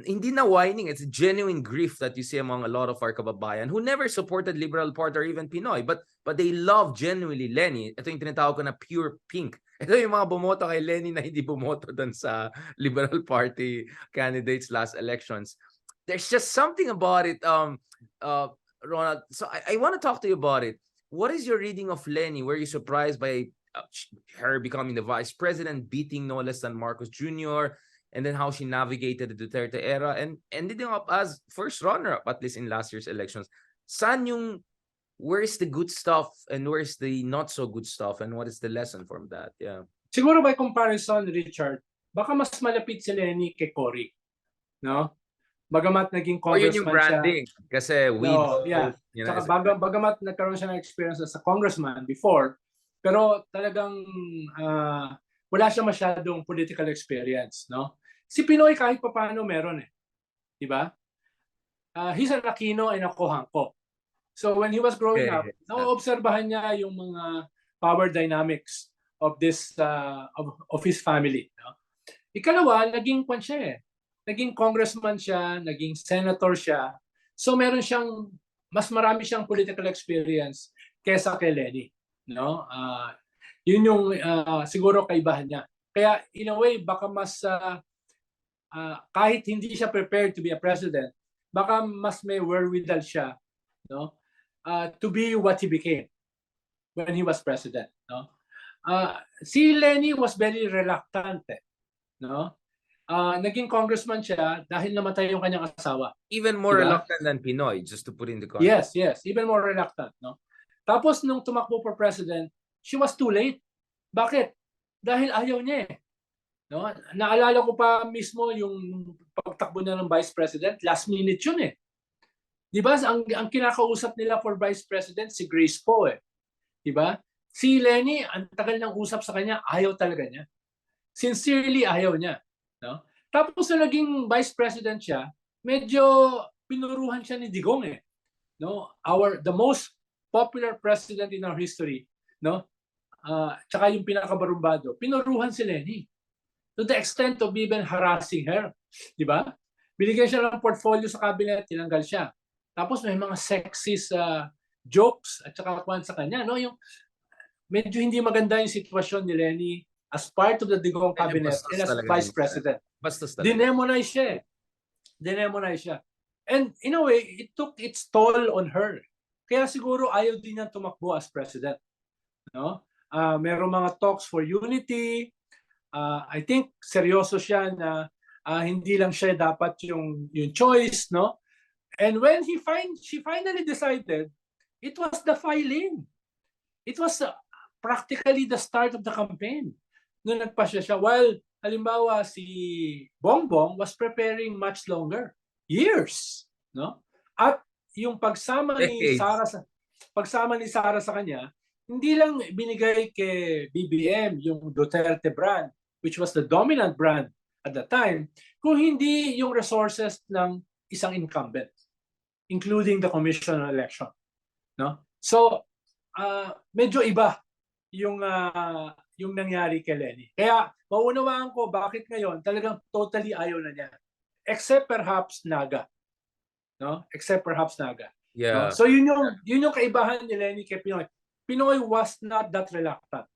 hindi na whining, it's genuine grief that you see among a lot of our kababayan who never supported Liberal Party or even Pinoy, but they love genuinely Leni. Ito yung tinatawag ko na pure pink. Ito yung mga bumoto kay Leni na hindi bumoto dun sa Liberal Party candidates last elections. There's just something about it, Ronald. So I want to talk to you about it. What is your reading of Leni? Were you surprised by her becoming the vice president, beating no less than Marcos Jr., and then how she navigated the Duterte era and ended up as first runner-up, at least in last year's elections? Where's the good stuff and where's the not so good stuff, and what is the lesson from that? Yeah. Siguro by comparison, Richard, baka mas malapit si Leni kay Cory, no? Bagamat naging congressman yun yung branding, siya. Kasi widow. You know, bagamat nagkaroon siya ng experience as a congressman before, pero talagang wala siya masyadong political experience, no? Si Pinoy kahit papaano meron eh. Di ba? He's an Aquino and a Cohanco. So when he was growing up, naoobserbahan niya yung mga power dynamics of this of his family, no? Ikalawa, naging kwan siya eh. Naging congressman siya, naging senator siya. So meron siyang mas marami siyang political experience kaysa kay Leni, no? Yun yung siguro kaibahan niya. Kaya in a way baka mas kahit hindi siya prepared to be a president, baka mas may wherewithal siya, no? To be what he became when he was president, no? Si Leni was very reluctant, no? Naging congressman siya dahil namatay yung kanyang asawa. Even more reluctant than Pinoy, just to put in the context. Yes, even more reluctant, no? Tapos nung tumakbo for president, she was too late. Bakit? Dahil ayaw niya eh. No? Naalala ko pa mismo yung pagtakbo niya ng vice president, last minute yun eh. Di ba? Ang kinakausap nila for vice president si Grace Poe eh. Di ba? Si Leni, ang tagal ng usap sa kanya, ayaw talaga niya. Sincerely ayaw niya. No? Tapos na naging vice president siya, medyo pinuruhan siya ni Digong eh. No? The most popular president in our history, no? Tsaka yung pinakabarumbado, pinuruhan si Leni. To the extent of even harassing her. Di ba? Binigyan siya ng portfolio sa cabinet, tinanggal siya. Tapos may mga sexist jokes at saka kwan sa kanya. No? Yung, medyo hindi maganda yung sitwasyon ni Leni as part of the Digong cabinet and as vice president. Dinemonize siya. Dinemonize siya. And in a way, it took its toll on her. Kaya siguro ayaw din niya tumakbo as president. No? Merong mga talks for unity. I think seryoso siya na hindi lang siya dapat yung choice, no? And when she finally decided, it was the filing. It was practically the start of the campaign. nung nagpasya siya. While, halimbawa, si Bongbong was preparing much longer. Years. No? At yung pagsama ni Decades. Sara sa kanya, hindi lang binigay kay BBM yung Duterte brand, which was the dominant brand at the time, kung hindi yung resources ng isang incumbent, including the Commission on Election. No? So, medyo iba yung nangyari kay Leni. Kaya maunawaan ko bakit ngayon talagang totally ayaw na niya. Except perhaps Naga. No? Except perhaps Naga. Yeah. No? So yun yung kaibahan ni Leni kay Pinoy. Pinoy was not that reluctant.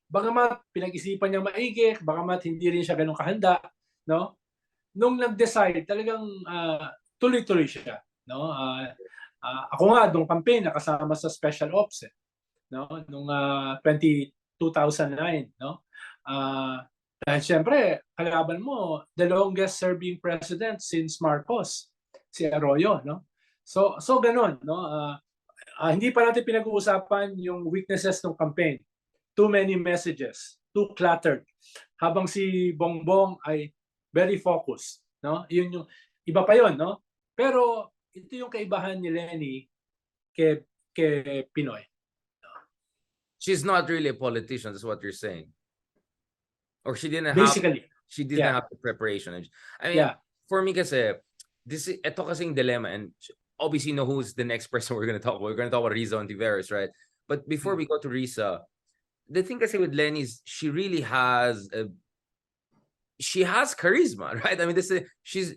Bagamat pinag-isipan niya maigi, bagamat hindi rin siya ganun kahanda, no? Nung nag-decide, talagang tuloy-tuloy siya, no? Ako nga nung campaign nakasama sa Special Ops, no? Nung 2009, no? Dahil siyempre, kalaban mo, the longest serving president since Marcos, si Arroyo, no? So ganun, no? Hindi pa natin pinag-uusapan yung weaknesses ng campaign. Too many messages, too cluttered. Habang si Bongbong ay very focused, no? Yun yung iba pa yon, no? Pero ito yung kaibahan ni Leni kay Pinoy. She's not really a politician, that's what you're saying. Or she didn't Basically, have the preparation. I mean, for me kasi, ito kasing dilemma, and obviously know who's the next person we're going to talk about. We're going to talk about Riza Ontiveros, right? But before we go to Riza, the thing kasi with Leni is she really has charisma, right? I mean, she's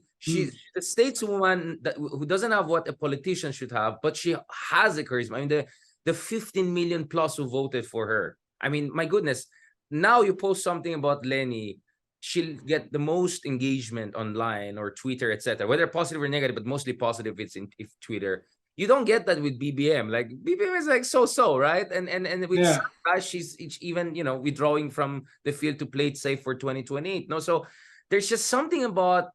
a stateswoman who doesn't have what a politician should have, but she has a charisma. I mean, the 15 million plus who voted for her. I mean, my goodness. Now you post something about Leni, she'll get the most engagement online or Twitter, etc. Whether positive or negative, but mostly positive if Twitter. You don't get that with BBM. Like BBM is like so, right? And with Sara, she's even, you know, withdrawing from the field to play it safe for 2028. No, so there's just something about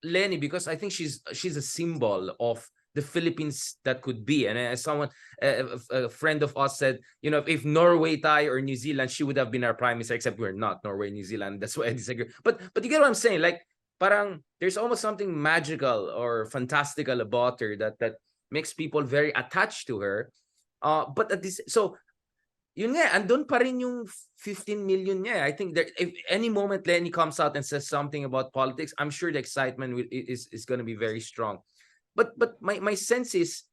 Leni, because I think she's a symbol of the Philippines that could be. And as someone, a friend of us said, you know, if Norway, Thai, or New Zealand, she would have been our prime minister, except we're not Norway, New Zealand. That's why I disagree. But you get what I'm saying? Like, parang there's almost something magical or fantastical about her that makes people very attached to her. But at this, so yun nga, andun pa rin yung 15 million niya. I think that if any moment Leni comes out and says something about politics, I'm sure the excitement is going to be very strong. But my sense is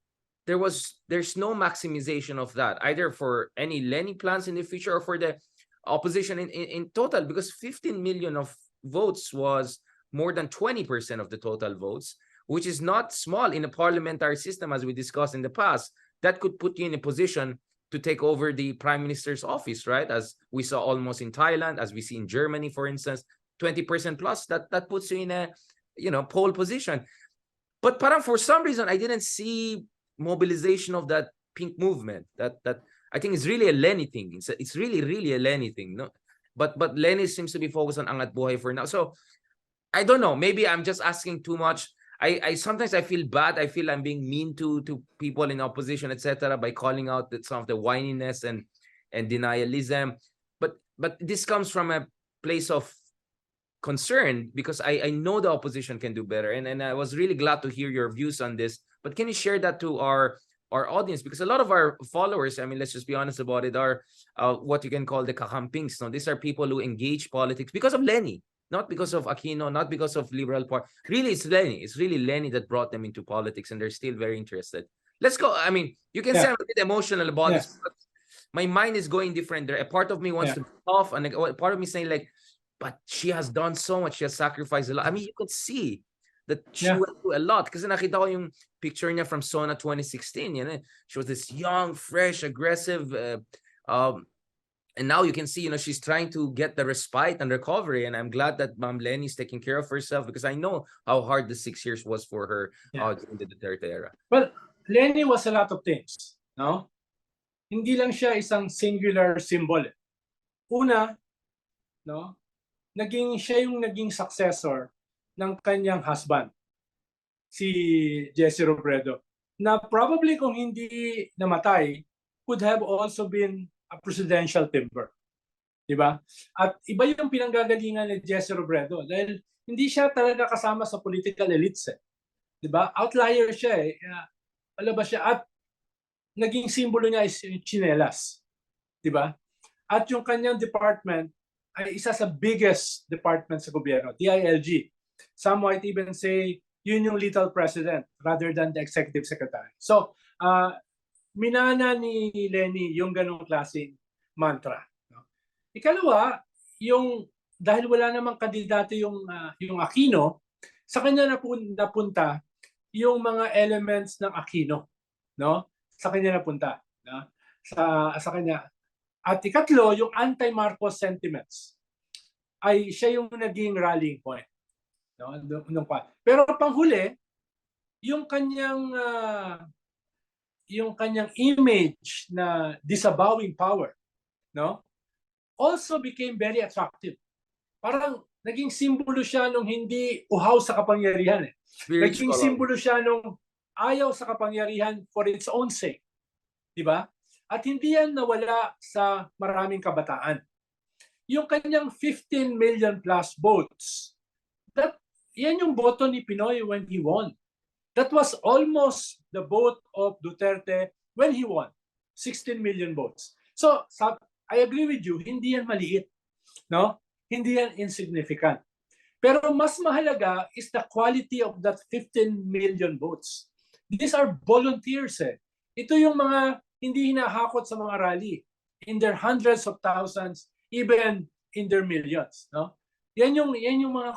there's no maximization of that, either for any Leni plans in the future or for the opposition in total, because 15 million of votes was more than 20% of the total votes, which is not small in a parliamentary system, as we discussed in the past. That could put you in a position to take over the prime minister's office, right? As we saw almost in Thailand, as we see in Germany, for instance, 20% plus, that puts you in a, you know, pole position. But parang for some reason, I didn't see mobilization of that pink movement. That I think is really a Leni thing. It's really a Leni thing. No, but Leni seems to be focused on Angat Buhay for now. So I don't know. Maybe I'm just asking too much. I sometimes I feel bad. I feel I'm being mean to people in opposition, etc., by calling out some of the whininess and denialism. But this comes from a place of concern, because I know the opposition can do better, and I was really glad to hear your views on this. But can you share that to our audience? Because a lot of our followers, I mean, let's just be honest about it, are what you can call the kakampings. No, these are people who engage politics because of Leni, not because of Aquino, not because of Liberal Party. Really, it's Leni. It's really Leni that brought them into politics, and they're still very interested. Let's go. I mean, you can say I'm a bit emotional about this, but my mind is going different. There, a part of me wants to be off, and a part of me saying like, but she has done so much. She has sacrificed a lot. I mean, you could see that she went through a lot. Kasi nakita ko yung picture niya from SONA 2016. You know? She was this young, fresh, aggressive, and now you can see, you know, she's trying to get the respite and recovery. And I'm glad that Ma'am Leni is taking care of herself, because I know how hard the 6 years was for her during the Duterte era. Well, Leni was a lot of things. No? Hindi lang siya isang singular symbol. Una, no? Siya yung naging successor ng kanyang husband, si Jesse Robredo, na probably kung hindi namatay, could have also been a presidential timber. Di ba? At iba yung pinanggagalingan ni Jesse Robredo dahil hindi siya talaga kasama sa political elites. Di ba? Outlier siya eh. Palabas siya. At naging simbolo niya is yung chinelas. Di ba? At yung kanyang department ay isa sa biggest department sa gobyerno, DILG. Some might even say yun yung little president rather than the executive secretary. So, minana ni Leni yung ganong klaseng mantra. No? Ikalawa, yung dahil wala namang kandidato yung Aquino, sa kanya napunta yung mga elements ng Aquino, no? Sa kanya napunta, no? Sa kanya. At ikatlo, yung anti-Marcos sentiments ay siya yung naging rallying point, no? Pero panghuli, yung kanyang image na disavowing power, no? Also became very attractive. Parang naging simbolo siya nung hindi uhaw sa kapangyarihan. Naging simbolo siya nung ayaw sa kapangyarihan for its own sake. Di ba? At hindi yan nawala sa maraming kabataan. Yung kanyang 15 million plus votes, yan yung boto ni Pinoy when he won. That was almost the vote of Duterte when he won. 16 million votes. So, I agree with you, hindi yan maliit. No? Hindi yan insignificant. Pero mas mahalaga is the quality of that 15 million votes. These are volunteers. Ito yung mga hindi hinahakot sa mga rally. In their hundreds of thousands, even in their millions. No? Yan yung mga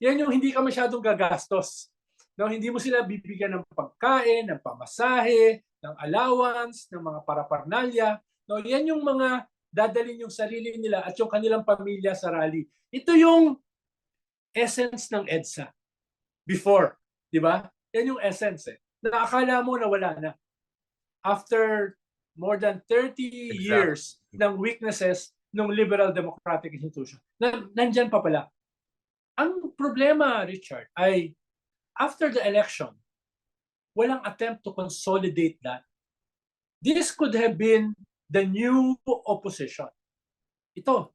yan yung hindi ka masyadong gagastos. No? Hindi mo sila bibigyan ng pagkain, ng pamasahe, ng allowance, ng mga paraparnalya. No? Yan yung mga dadalhin yung sarili nila at yung kanilang pamilya sa rally. Ito yung essence ng EDSA before, di ba? Yan yung essence na akala mo na wala na. After more than 30 years ng weaknesses ng liberal democratic institution, nandyan pa pala. Ang problema, Richard, ay after the election, walang attempt to consolidate that. This could have been the new opposition. Itong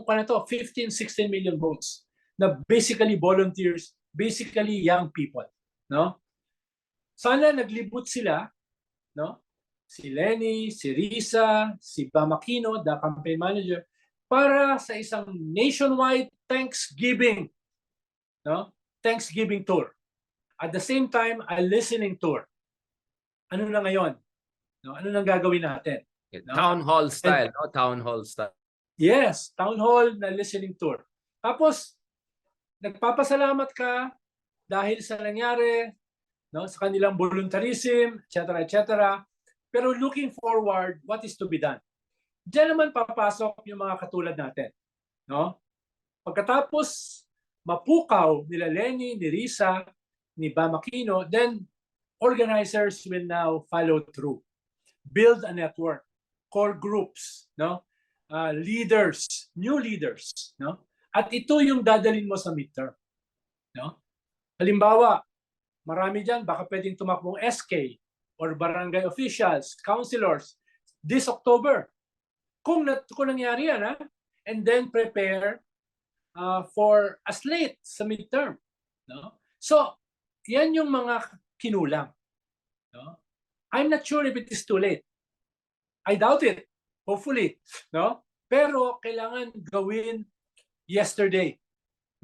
15, 16 million votes na basically volunteers, basically young people, no? Sana naglibot sila, no? Si Leni, si Risa, si Bam Aquino, the campaign manager, para sa isang nationwide Thanksgiving, no? Thanksgiving tour. At the same time, a listening tour. Ano na ngayon? No? Ano nang gagawin natin? No? Town hall style, no? Town hall style. Yes, town hall na listening tour. Tapos, nagpapasalamat ka dahil sa nangyari, no? Sa kanilang voluntarism, etc., etc. Pero looking forward, what is to be done? Diyan naman papasok yung mga katulad natin. No? Pagkatapos, mapukaw nila Leni, ni Risa, ni Bam Aquino, then organizers will now follow through. Build a network, core groups, no? Leaders, new leaders, no? At ito yung dadalhin mo sa midterm, no? Halimbawa, marami diyan baka pwedeng tumakbong SK or barangay officials, councilors this October. Kung nangyari yan, ha? And then prepare for a slate sa midterm, no? So, yan yung mga kinulang, no? I'm not sure if it is too late. I doubt it. Hopefully, no? Pero kailangan gawin yesterday,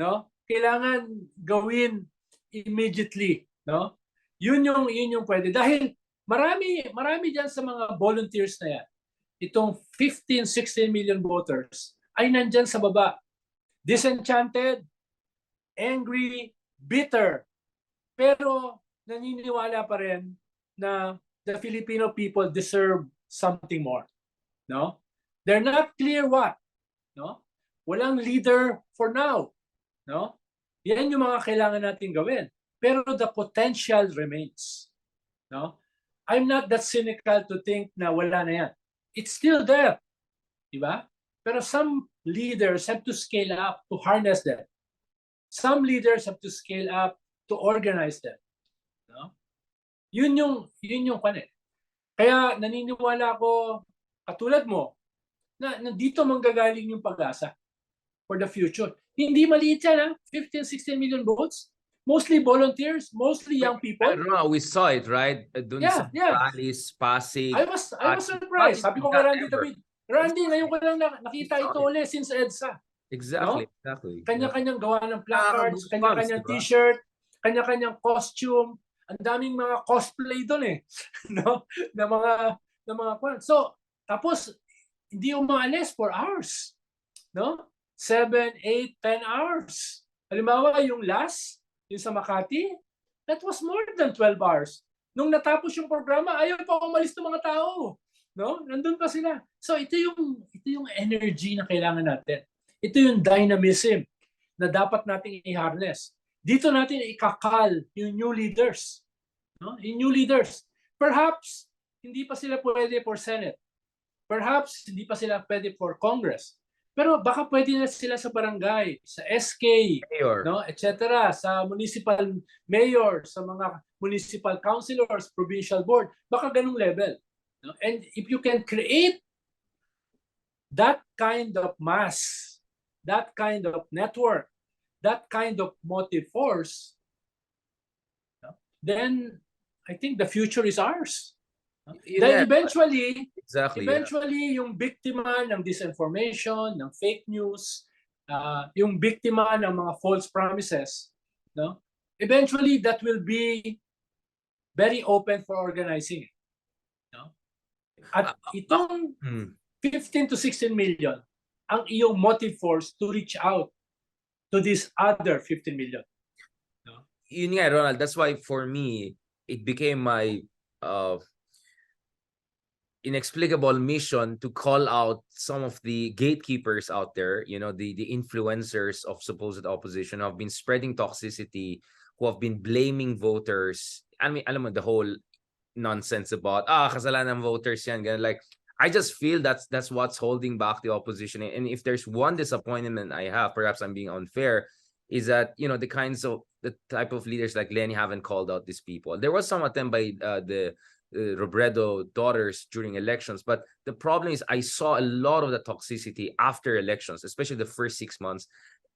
no? Kailangan gawin immediately, no? Yun yung pwede dahil marami diyan sa mga volunteers na yan. Itong 15, 16 million voters ay nandyan sa baba. Disenchanted, angry, bitter. Pero naniniwala pa rin na the Filipino people deserve something more. No? They're not clear what. No? Walang leader for now. No? Yan yung mga kailangan natin gawin. Pero the potential remains. No? I'm not that cynical to think na wala na yan. It's still there. Diba? Pero some leaders have to scale up to harness them. Some leaders have to scale up to organize them. No? Yun yung kanya. Kaya naniniwala ako, katulad mo, na dito manggagaling yung pag-asa for the future. Hindi maliit yan, 15, 16 million votes. Mostly volunteers, mostly young people. We saw it, right? Dun sa rallies, Pasig. I was surprised. Sabi ko kay Randy David, Randy, ngayon ko lang nakita ito ulit since EDSA. Exactly. Kanya-kanyang gawa ng placards, kanya-kanyang t-shirt, kanya-kanyang costume. Ang daming mga cosplay doon no? Na mga so tapos hindi umaalis for hours, no? 7, 8, 10 hours. Halimbawa yung last, yung sa Makati, that was more than 12 hours. Nung natapos yung programa, ayaw pa umalis ng mga tao, no? Nandun pa sila. So ito yung energy na kailangan natin. Ito yung dynamism na dapat nating i-harness. Dito natin ikakal yung new leaders. No? Yung new leaders. Perhaps, hindi pa sila pwede for Senate. Perhaps, hindi pa sila pwede for Congress. Pero baka pwede na sila sa barangay, sa SK, mayor, no, etc., sa municipal mayor, sa mga municipal councilors, provincial board. Baka ganung level. No? And if you can create that kind of mass, that kind of network, that kind of motive force, then I think the future is ours. Then eventually, yung biktima ng disinformation, ng fake news, yung biktima ng mga false promises, no? Eventually, that will be very open for organizing. No? At itong 15 to 16 million, ang iyong motive force to reach out to this other 15 million. No? Yun nga, Ronald, that's why for me, it became my inexplicable mission to call out some of the gatekeepers out there, the influencers of supposed opposition who have been spreading toxicity, who have been blaming voters. I mean, alam mo, the whole nonsense about, kasalanan ng voters yan. Like, I just feel that's what's holding back the opposition. And if there's one disappointment I have, perhaps I'm being unfair, is that, the type of leaders like Leni haven't called out these people. There was some attempt by the Robredo daughters during elections, but the problem is I saw a lot of the toxicity after elections, especially the first 6 months,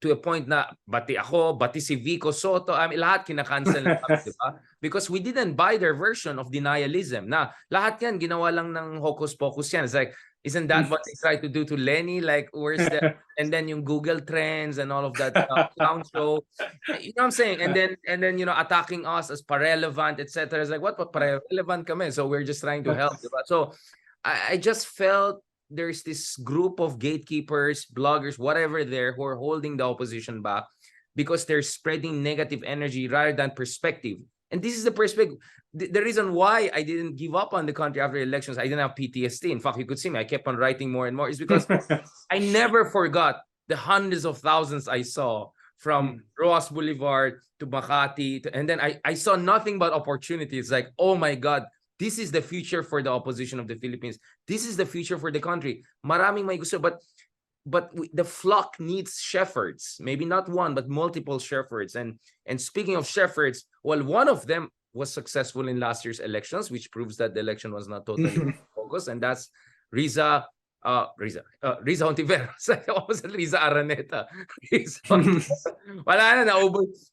to a point na bati ako, bati si Vico Soto, lahat kinakancel na kami, diba? Because we didn't buy their version of denialism. Na lahat yan ginawa lang ng hocus pocus yan. It's like, isn't that what they tried to do to Leni? Like, where's the and then yung Google Trends and all of that clown show. You know what I'm saying? And then attacking us as parelevant, etc. It's like, what parelevant kami? So we're just trying to help. Diba? So I just felt there's this group of gatekeepers, bloggers, whatever there, who are holding the opposition back because they're spreading negative energy rather than perspective. And this is the perspective. The reason why I didn't give up on the country after elections, I didn't have PTSD. In fact, you could see me, I kept on writing more and more, is because I never forgot the hundreds of thousands I saw from Roas Boulevard to Makati. And then I saw nothing but opportunities. Like, oh my God, this is the future for the opposition of the Philippines. This is the future for the country. Maraming may gusto, but the flock needs shepherds. Maybe not one, but multiple shepherds. And speaking of shepherds, well, one of them was successful in last year's elections, which proves that the election was not totally focused. And that's Riza Hontiveros. I almost said Riza Araneta. Wala na, naubos.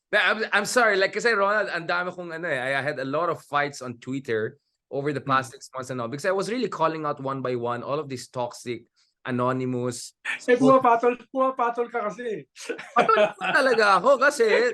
I'm sorry, like kasi Ronald, ang dami kong I had a lot of fights on Twitter over the past 6 months and all, because I was really calling out one by one all of these toxic, anonymous. Pumapatol ka kasi. Patol talaga ako kasi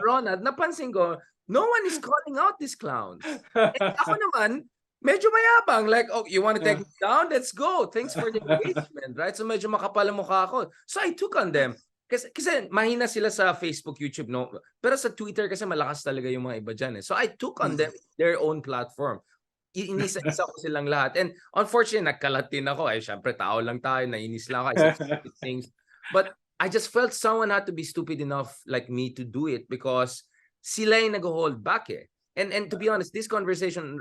Ronald, napansin ko, no one is calling out these clowns. And ako naman, medyo mayabang. Like, oh, you want to take me down? Let's go. Thanks for the engagement, right? So medyo makapal ang mukha ako. So I took on them. Kasi mahina sila sa Facebook, YouTube, no? Pero sa Twitter kasi malakas talaga yung mga iba dyan. So I took on them their own platform. Inisa-isa ko silang lahat. And unfortunately, nagkalatin ako. Syempre, tao lang tayo. Nainis lang ako. I said stupid things. But I just felt someone had to be stupid enough like me to do it because sila yung nag-hold back And to be honest, this conversation,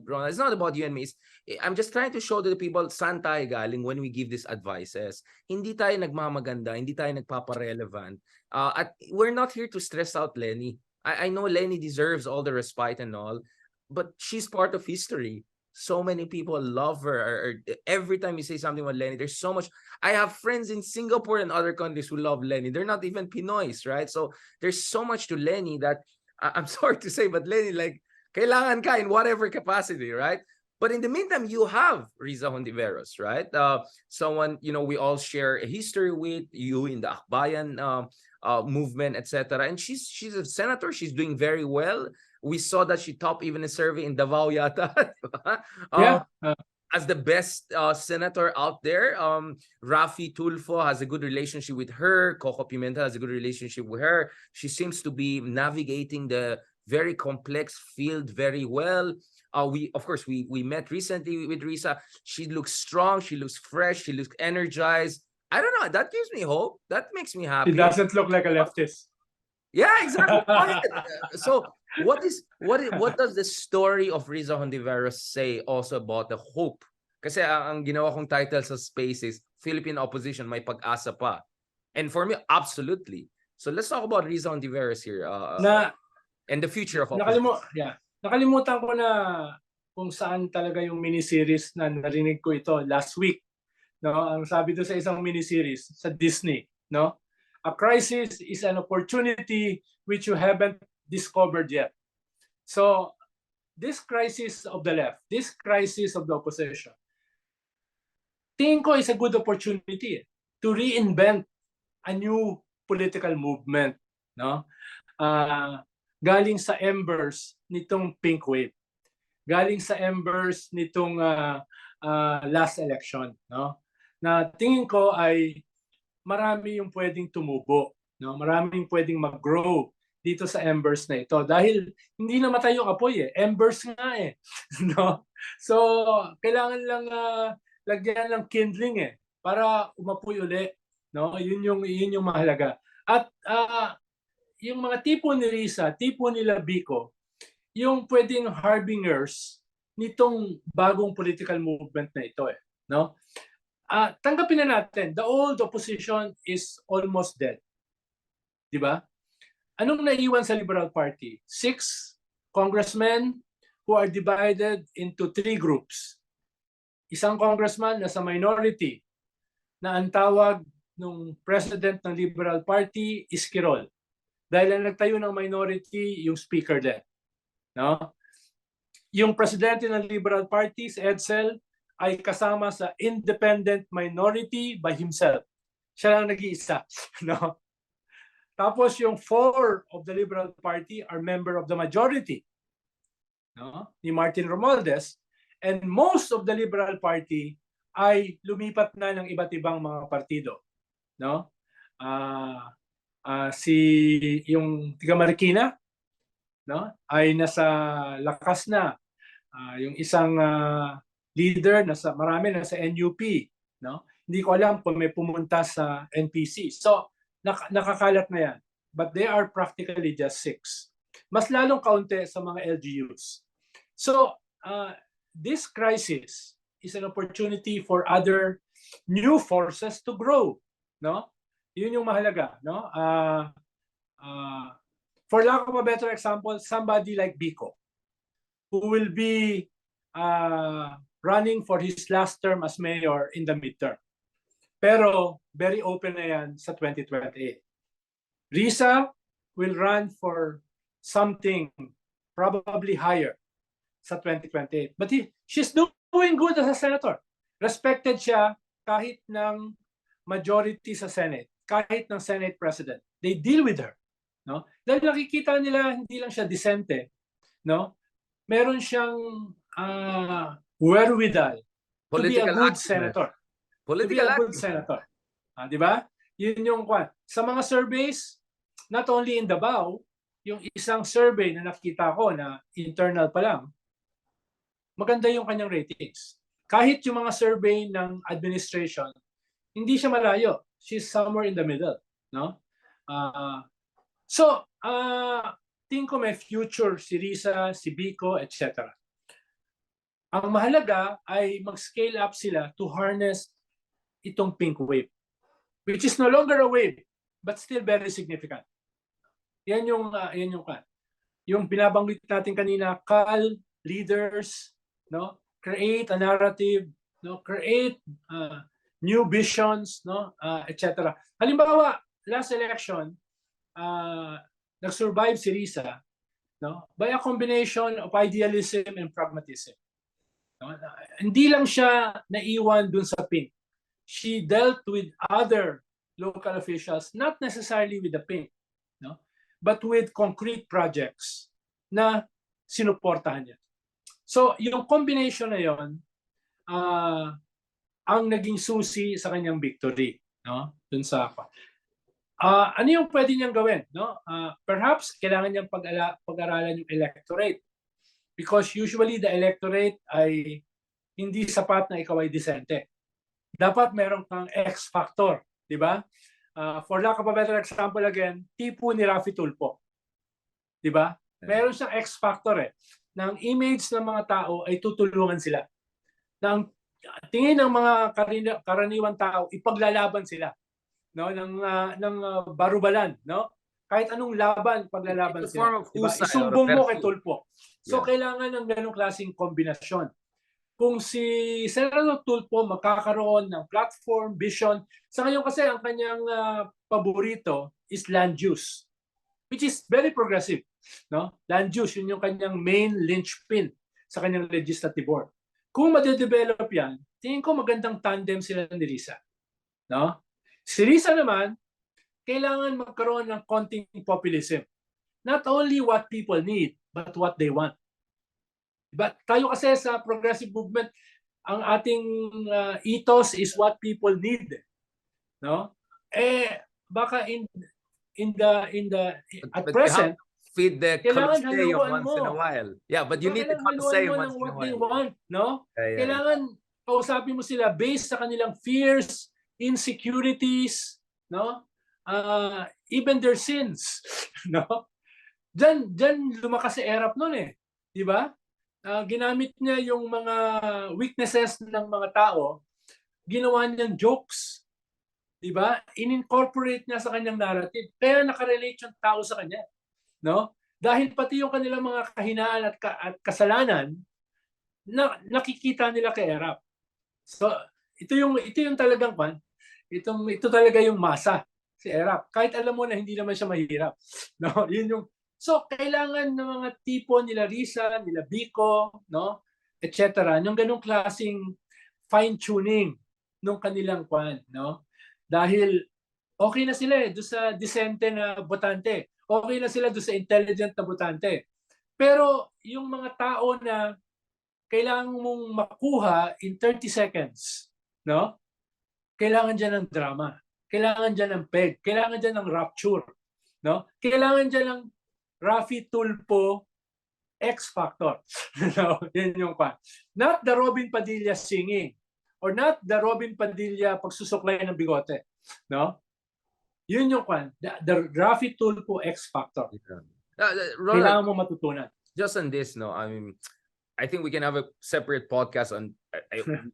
Ronald, it's not about you and me. I'm just trying to show to the people saan tayo galing when we give these advices. Hindi tayo nagmamaganda, hindi tayo nagpapa-relevant. At we're not here to stress out Leni. I know Leni deserves all the respite and all, but she's part of history. so many people love her. Or every time you say something about Leni, there's so much. I have friends in Singapore and other countries who love Leni. They're not even Pinoys, right? So there's so much to Leni that I'm sorry to say, but Leni, like, kailangan ka in whatever capacity, right? But in the meantime, you have Riza Hontiveros, right? Someone, you know, we all share a history with, you in the Akbayan movement, etc. And she's a senator. She's doing very well. We saw that she topped even a survey in Davao yata. Yeah. As the best senator out there. Rafi Tulfo has a good relationship with her. Coco Pimentel has a good relationship with her. She seems to be navigating the very complex field very well. We met recently with Risa. She looks strong. She looks fresh. She looks energized. I don't know. That gives me hope. That makes me happy. She doesn't look like a leftist. Yeah, exactly. So what does the story of Riza Hontiveros say also about the hope? Kasi ang ginawa kong title sa space is Philippine Opposition, may pag-asa pa. And for me, absolutely. So let's talk about Riza Hontiveros here and the future of opposition. Nakalimutan ko na kung saan talaga yung miniseries na narinig ko ito last week. No, ang sabi doon sa isang miniseries sa Disney, no? A crisis is an opportunity which you haven't discovered yet. So, this crisis of the left, this crisis of the opposition, tingin ko is a good opportunity to reinvent a new political movement, no? Galing sa embers nitong pink wave. Galing sa embers nitong last election, no? Na tingin ko ay marami yung pwedeng tumubo, no? Maraming pwedeng mag-grow dito sa embers na ito dahil hindi namatay yung apoy embers nga no? So kailangan lang lagyan ng kindling para umapoy uli, no? Yun yung mahalaga. At yung mga tipo ni Risa, tipo nila Biko, yung pwedeng harbingers nitong bagong political movement na ito no? Tanggapin na natin, the old opposition is almost dead. Di ba? Anong naiwan sa Liberal Party? 6 congressmen who are divided into 3 groups. Isang congressman na sa minority na ang tawag ng president ng Liberal Party is Quirol. Dahil ang nagtayo ng minority yung speaker din. No? Yung presidente ng Liberal Party, si Edsel, ay kasama sa independent minority by himself. Siya lang nag-iisa. No? Tapos yung 4 of the Liberal Party are member of the majority, no? Ni Martin Romualdez. And most of the Liberal Party ay lumipat na ng iba't ibang mga partido. No? Yung Tiga Marikina, no? Ay nasa lakas na. Yung isang leader marami nasa NUP, no? Hindi ko alam kung may pumunta sa NPC. So nakakalat na yan. But they are practically just 6. Mas lalong kaunti sa mga LGUs. So this crisis is an opportunity for other new forces to grow, no? Yun yung mahalaga, no? For lack of a better example, somebody like Biko, who will be running for his last term as mayor in the midterm. Pero very open na yan sa 2028. Risa will run for something probably higher sa 2028. But she's doing good as a senator. Respected siya kahit ng majority sa Senate, kahit ng Senate President. They deal with her. No? Dahil nakikita nila hindi lang siya decente, no? Meron siyang wherewithal to be a good senator. Political to be a good senator. Di ba? Yun yung kwan. Sa mga surveys, not only in Davao, yung isang survey na nakita ko na internal pa lang, maganda yung kanyang ratings. Kahit yung mga survey ng administration, hindi siya malayo. She's somewhere in the middle. No? Tingin ko may future si Risa, si Biko, etc. Ang mahalaga ay mag-scale up sila to harness itong pink wave, which is no longer a wave, but still very significant. Yan yung binabanggit natin kanina, CAL, leaders, no? create a narrative, no, create new visions, no, etc. Halimbawa, last election, nag-survive si Risa, no, by a combination of idealism and pragmatism. No? Hindi lang siya naiwan dun sa pink. She dealt with other local officials, not necessarily with the pink, no, but with concrete projects na sinuportahan niya. So, yung combination na yon, ang naging susi sa kanyang victory, no? Dun sa ano yung pwede niyang gawin, no? Perhaps kailangan niyang pag-aralan yung electorate, because usually the electorate ay hindi sapat na ikaw ay disente. Dapat meron kang X factor, di ba? For lack of a better example again, tipo ni Rafi Tulfo. Di ba? Meron siyang X factor ng image ng mga tao ay tutulungan sila. Ng tingin ng mga karaniwang tao, ipaglalaban sila, no, ng barubalan, no? Kahit anong laban, paglalaban sila. Diba? Isumbong mo kay Tulfo. So kailangan ng ganung klaseng kombinasyon. Kung si Senator Tulfo magkakaroon ng platform, vision, sa ngayon kasi ang kanyang paborito is land use, which is very progressive. No? Land use, yun yung kanyang main linchpin sa kanyang legislative board. Kung madedevelop yan, tingin ko magandang tandem sila ni Risa. No? Si Risa naman, kailangan magkaroon ng konting populism. Not only what people need, but what they want. But tayo kasi sa progressive movement, ang ating ethos is what people need. No? Baka at present, feed the Colosseum once in a while. Yeah, but you need the Colosseum once in a while. They want, no? Kailangan kausapin mo sila based sa kanilang fears, insecurities, no? Even their sins, no? Diyan lumakas si Erap noon di ba? Ginamit niya yung mga weaknesses ng mga tao, ginawa niyang jokes, di ba? In-incorporate niya sa kanyang narrative. Kaya nakarelate yung tao sa kanya, no? Dahil pati yung kanilang mga kahinaan at kasalanan nakikita nila kay Erap. So, ito yung talagang ito talaga yung masa si Erap. Kahit alam mo na hindi naman siya mahirap. No, yun yung so kailangan ng mga tipo nila Risa, nila Bico, no, etc. Yung ganung klaseng fine tuning nung kanilang no? Dahil okay na sila doon sa disente na botante. Okay na sila doon sa intelligent na botante. Pero yung mga tao na kailangan mong makuha in 30 seconds, no? Kailangan diyan ng drama. Kailangan diyan ng peg. Kailangan diyan ng rapture, no? Kailangan diyan ng Rafi Tulfo X factor. No, yun yung not the Robin Padilla singing or not the Robin Padilla pagsusuklay ng bigote. No? Yun yung the Rafi Tulfo X factor. Kailangan mo matutunan. Just on this, no, I mean, I think we can have a separate podcast on.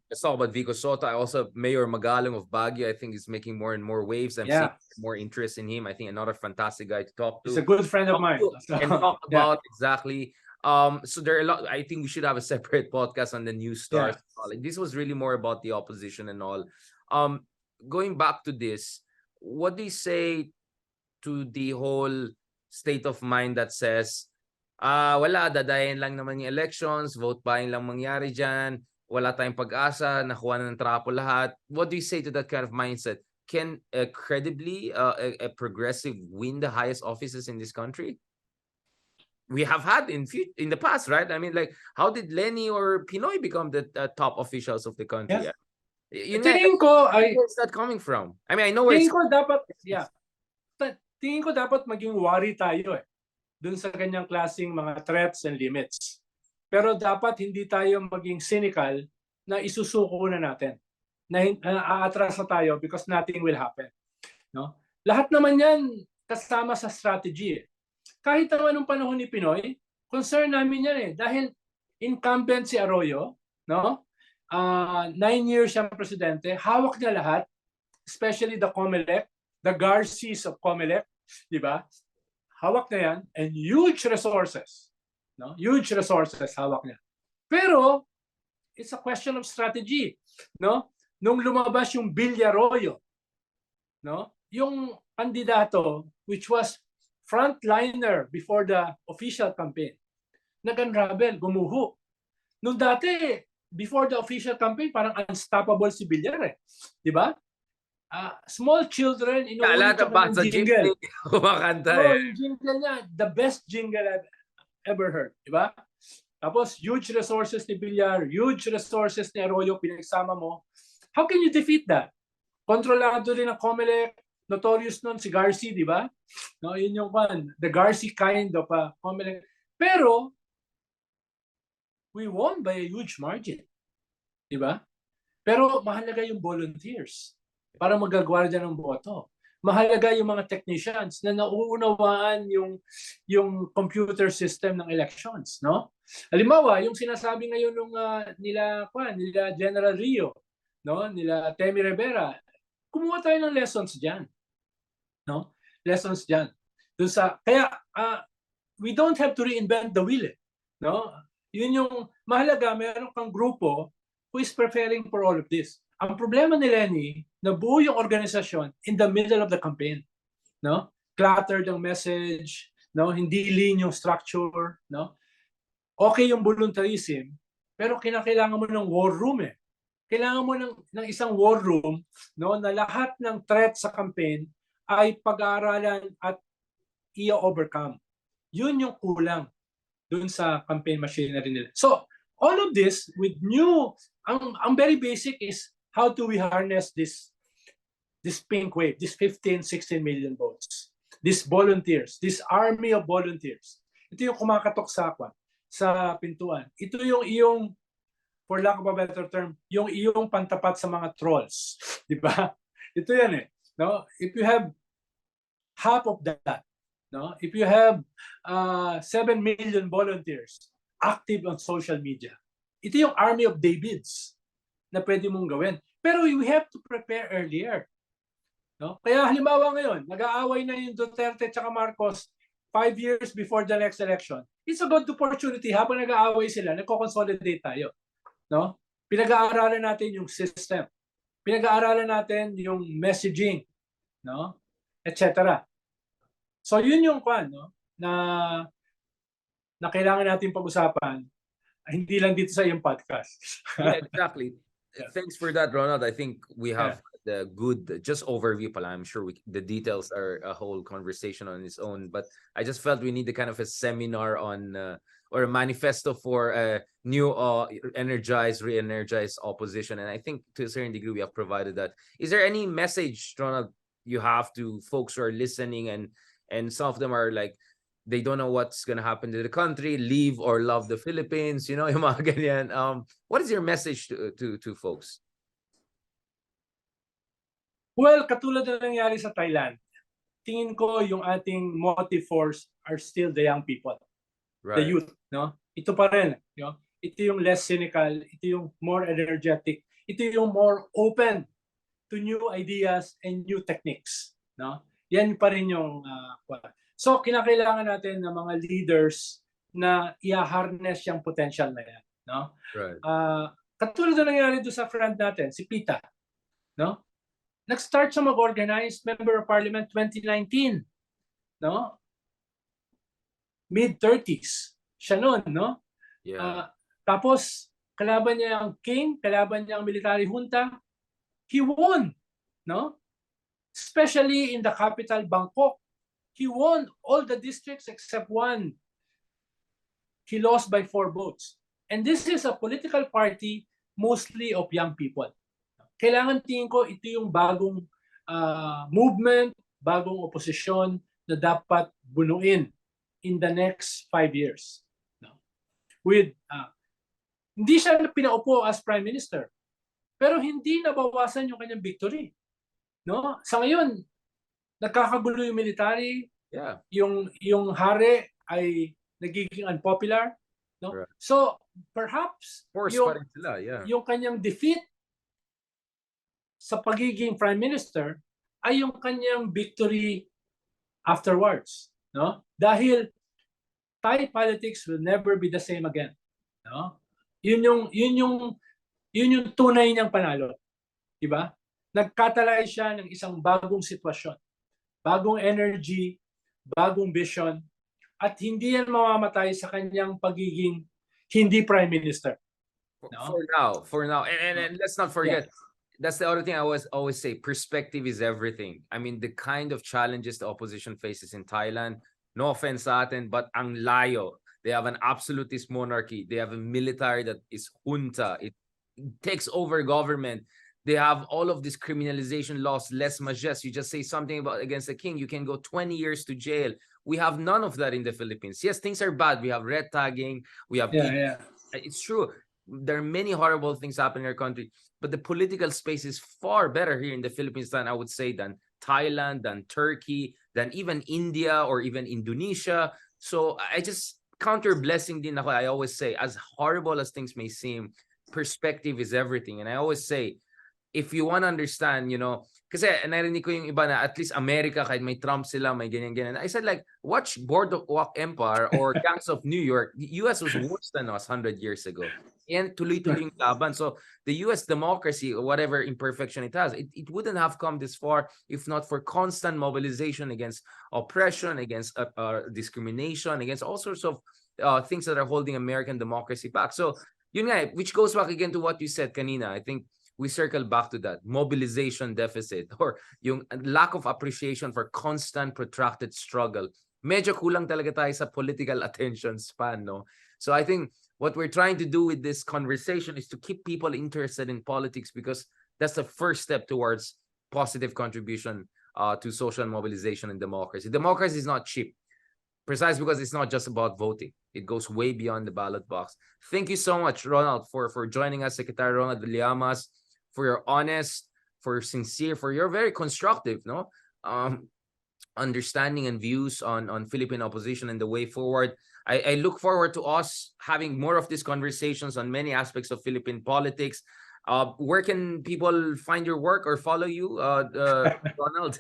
Let's talk about Vico Soto. I also Mayor Magalong of Baguio. I think is making more and more waves. I'm seeing more interest in him. I think another fantastic guy to talk to. He's a good friend of mine. And talk about exactly. So there are a lot. I think we should have a separate podcast on the news stars. Like, this was really more about the opposition and all. Going back to this, what do you say to the whole state of mind that says, wala, dadayin lang naman yung elections, vote buying lang mangyari dyan, wala tayong pag-asa, nakuha na ng trapo lahat. What do you say to that kind of mindset? Can credibly a progressive win the highest offices in this country? We have had in the past, right? I mean, like, how did Leni or Pinoy become the top officials of the country? Yeah. Tingin ko, where's that coming from? I mean, I know where tingin ko dapat, tingin ko dapat maging wary tayo dun sa ganyang klaseng mga threats and limits. Pero dapat hindi tayo maging cynical na isusuko na natin. Na aatras na tayo because nothing will happen. No? Lahat naman yan kasama sa strategy. Kahit naman nung panahon ni Pinoy, concern namin yan dahil incumbent si Arroyo, no? 9 years siyang presidente, hawak niya lahat, especially the COMELEC, the Garces of COMELEC, di ba? Hawak na yan, and huge resources. No? Huge resources hawak niya. Pero, it's a question of strategy, no? Nung lumabas yung Villaroyo, no? Yung kandidato which was frontliner before the official campaign, nag-unravel, gumuho. Nung dati, before the official campaign, parang unstoppable si Villar eh. Di ba? Small children, inuulit yung kanyang jingle. Kumakanta Oh, eh. yung jingle niya, the best jingle I've ever heard. Di ba? Tapos, huge resources ni Villar, huge resources ni Arroyo, pinagsama mo. How can you defeat that? Kontrolado rin ng COMELEC, notorious nun si Garci, di ba? No, yun yung one, the Garci kind of COMELEC. Pero, we won by a huge margin. Di ba? Pero mahalaga yung volunteers para magagwardiya ng boto. Mahalaga yung mga technicians na nauunawaan yung computer system ng elections, no? Halimbawa, yung sinasabi ngayon nung nila General Rio, no? Nila Temi Rivera, kumuha tayo ng lessons diyan. No? Lessons diyan. Kaya we don't have to reinvent the wheel, no? Yun yung mahalaga, meron kang grupo who is preparing for all of this. Ang problema ni Leni, nabuo yung organisasyon in the middle of the campaign, no? Cluttered ang message, no? Hindi lean yung structure, no? Okay yung voluntarism, pero kinakailangan mo ng war room eh. Kailangan mo ng isang war room, no, na lahat ng threat sa campaign ay pag-aaralan at i-overcome. Yun yung kulang dun sa campaign machinery nila. So, all of this with new, ang very basic is how do we harness this pink wave, this 15, 16 million votes, these volunteers, this army of volunteers. Ito yung kumakatok sa pintuan. Ito yung iyong, for lack of a better term, yung iyong pantapat sa mga trolls. Di ba? Ito yan eh. No? If you have half of that, no? If you have 7 million volunteers active on social media, ito yung army of Davids na pwede mong gawin. Pero we have to prepare earlier. No? Kaya halimbawa ngayon, nag-aaway na yung Duterte at Marcos 5 years before the next election. It's a good opportunity. Habang nag-aaway sila, nagko-consolidate tayo. No? Pinag-aaralan natin yung system. Pinag-aaralan natin yung messaging, no? Etc. So yun yung no? na kailangan natin pag-usapan, hindi lang dito sa iyong podcast. Yeah, exactly. Yeah. Thanks for that, Ronald. I think we have the good just overview pala. I'm sure the details are a whole conversation on its own, but I just felt we need a kind of a seminar on or a manifesto for a new re-energized opposition. And I think to a certain degree we have provided that. Is there any message, Ronald, you have to folks who are listening and some of them are like, they don't know what's going to happen to the country, leave or love the Philippines, you know, yung mga ganyan. What is your message to folks? Well, katulad na nangyari sa Thailand, tingin ko yung ating motive force are still the young people, right. The youth. No? Ito pa rin. You know? Ito yung less cynical, ito yung more energetic, ito yung more open to new ideas and new techniques. No? Yan pa rin yung so, kinakailangan natin ng mga leaders na i-harness yung potential na yan. No? Right. Katulad na nangyari doon sa friend natin, si Pita. No? Nag-start siya mag-organize Member of Parliament 2019. No? Mid-30s. Siya noon, no? Yeah. Tapos, kalaban niya ang king, kalaban niya ang military junta. He won. No? Especially in the capital, Bangkok. He won all the districts except one. He lost by 4 votes. And this is a political party mostly of young people. Kailangan tingin ko ito yung bagong movement, bagong oposisyon na dapat bunuin in the next 5 years. With hindi siya pinaupo as Prime Minister, pero hindi nabawasan yung kanyang victory. No? Sa ngayon, nagkakagulo yung military, yeah. Yung hari ay nagiging unpopular, no? Right. So perhaps yung kanyang defeat sa pagiging prime minister ay yung kanyang victory afterwards, no? Dahil Thai politics will never be the same again, no? Yun yung yun yung tunay niyang panalo. Diba? Nagkatalay siya ng isang bagong sitwasyon, bagong energy, bagong vision, at hindi yan mamamatay sa kanyang pagiging hindi prime minister. No? For now, and let's not forget, that's the other thing I always say, perspective is everything. I mean, the kind of challenges the opposition faces in Thailand, no offense sa atin, but ang layo. They have an absolutist monarchy. They have a military that is junta. It takes over government. They have all of these criminalization laws, less majest. You just say something against the king, you can go 20 years to jail. We have none of that in the Philippines. Yes, things are bad. We have red tagging. We have It's true. There are many horrible things happening in our country, but the political space is far better here in the Philippines than I would say than Thailand, than Turkey, than even India or even Indonesia. So I just counter blessing din ako. I always say, as horrible as things may seem, perspective is everything. And I always say, if you want to understand, kasi narinig ko yung iba na at least America, kahit may Trump sila, may ganyan-ganyan. I said like, watch Boardwalk Empire or Gangs of New York. The US was worse than us 100 years ago. And tuloy-tuloy yung laban. So the US democracy, whatever imperfection it has, it wouldn't have come this far if not for constant mobilization against oppression, against discrimination, against all sorts of things that are holding American democracy back. So yun nga, which goes back again to what you said kanina. I think we circle back to that mobilization deficit or yung lack of appreciation for constant protracted struggle. Medyo kulang talaga tayo sa political attention span, no? So I think what we're trying to do with this conversation is to keep people interested in politics, because that's the first step towards positive contribution to social mobilization and democracy. Democracy is not cheap, precisely because it's not just about voting. It goes way beyond the ballot box. Thank you so much, Ronald, for joining us, Secretary Ronald Liamas, for your honest, for sincere, for your very constructive, understanding and views on Philippine opposition and the way forward. I look forward to us having more of these conversations on many aspects of Philippine politics. Where can people find your work or follow you, Ronald?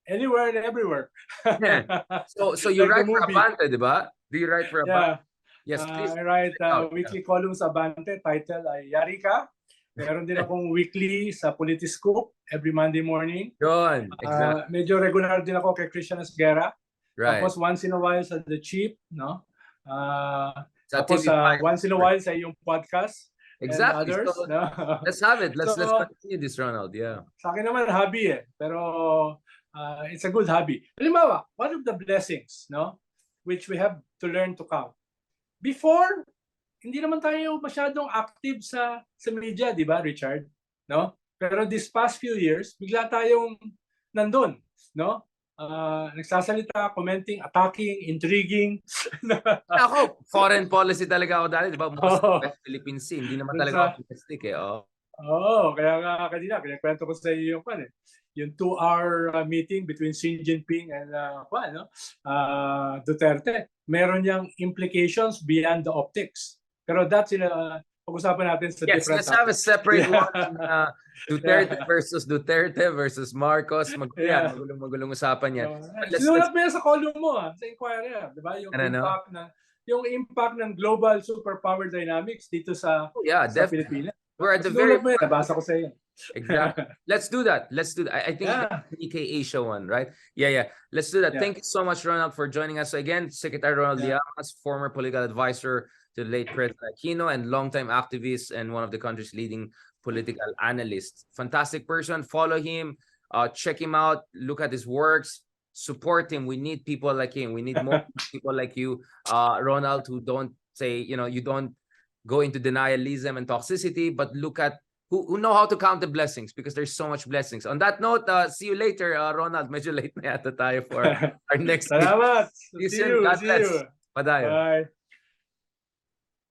Anywhere and everywhere. So you write for Abante, diba? Do you write for Abante? Yes, please. I write weekly columns sa Abante, title ay Yari Ka. Meron din akong weekly sa Politiscoop every Monday morning. Yun, exactly. Medyo regular din ako kay Christian Esguerra. Right. Tapos once in a while sa The Chief, no? Tapos once in a while sa iyong podcast. Exactly. And others, so, no? Let's have it. Let's continue this, Ronald. Yeah. Sa akin naman hobby pero it's a good hobby. Halimbawa, one of the blessings, no, which we have to learn to count. Before, hindi naman tayo masyadong active sa media, di ba, Richard? No? Pero this past few years, bigla tayong nandun, no? Nagsasalita, commenting, attacking, intriguing. Ako, foreign policy talaga ako dati, di ba? Most Philippine scene, hindi naman talaga ako domestic eh. Kaya nga kanina, kwento ko sa iyo yung 2-hour meeting between Xi Jinping and Duterte. Meron niyang implications beyond the optics. Pero that's pag-usapan natin sa different let's have a separate one. Duterte versus Marcos. Magulong usapan yan. Sinulat mo yan sa column mo, sa Inquirer. Di ba? Yung impact ng global superpower dynamics dito sa Pilipinas. We're at the very nabasa ko sa iyo. Exactly. Let's do that. I think the Asia one, right? Yeah. Let's do that. Yeah. Thank you so much, Ronald, for joining us. So again, Secretary Ronald Liamas, former political advisor to the late President Aquino and longtime activist and one of the country's leading political analysts. Fantastic person. Follow him. Check him out. Look at his works. Support him. We need people like him. We need more people like you, Ronald, who don't say, you don't go into denialism and toxicity, but look at who know how to count the blessings, because there's so much blessings. On that note, see you later, Ronald. Medyo late na yata tayo for our next. Salamat. See you. God bless. Padayon. Bye.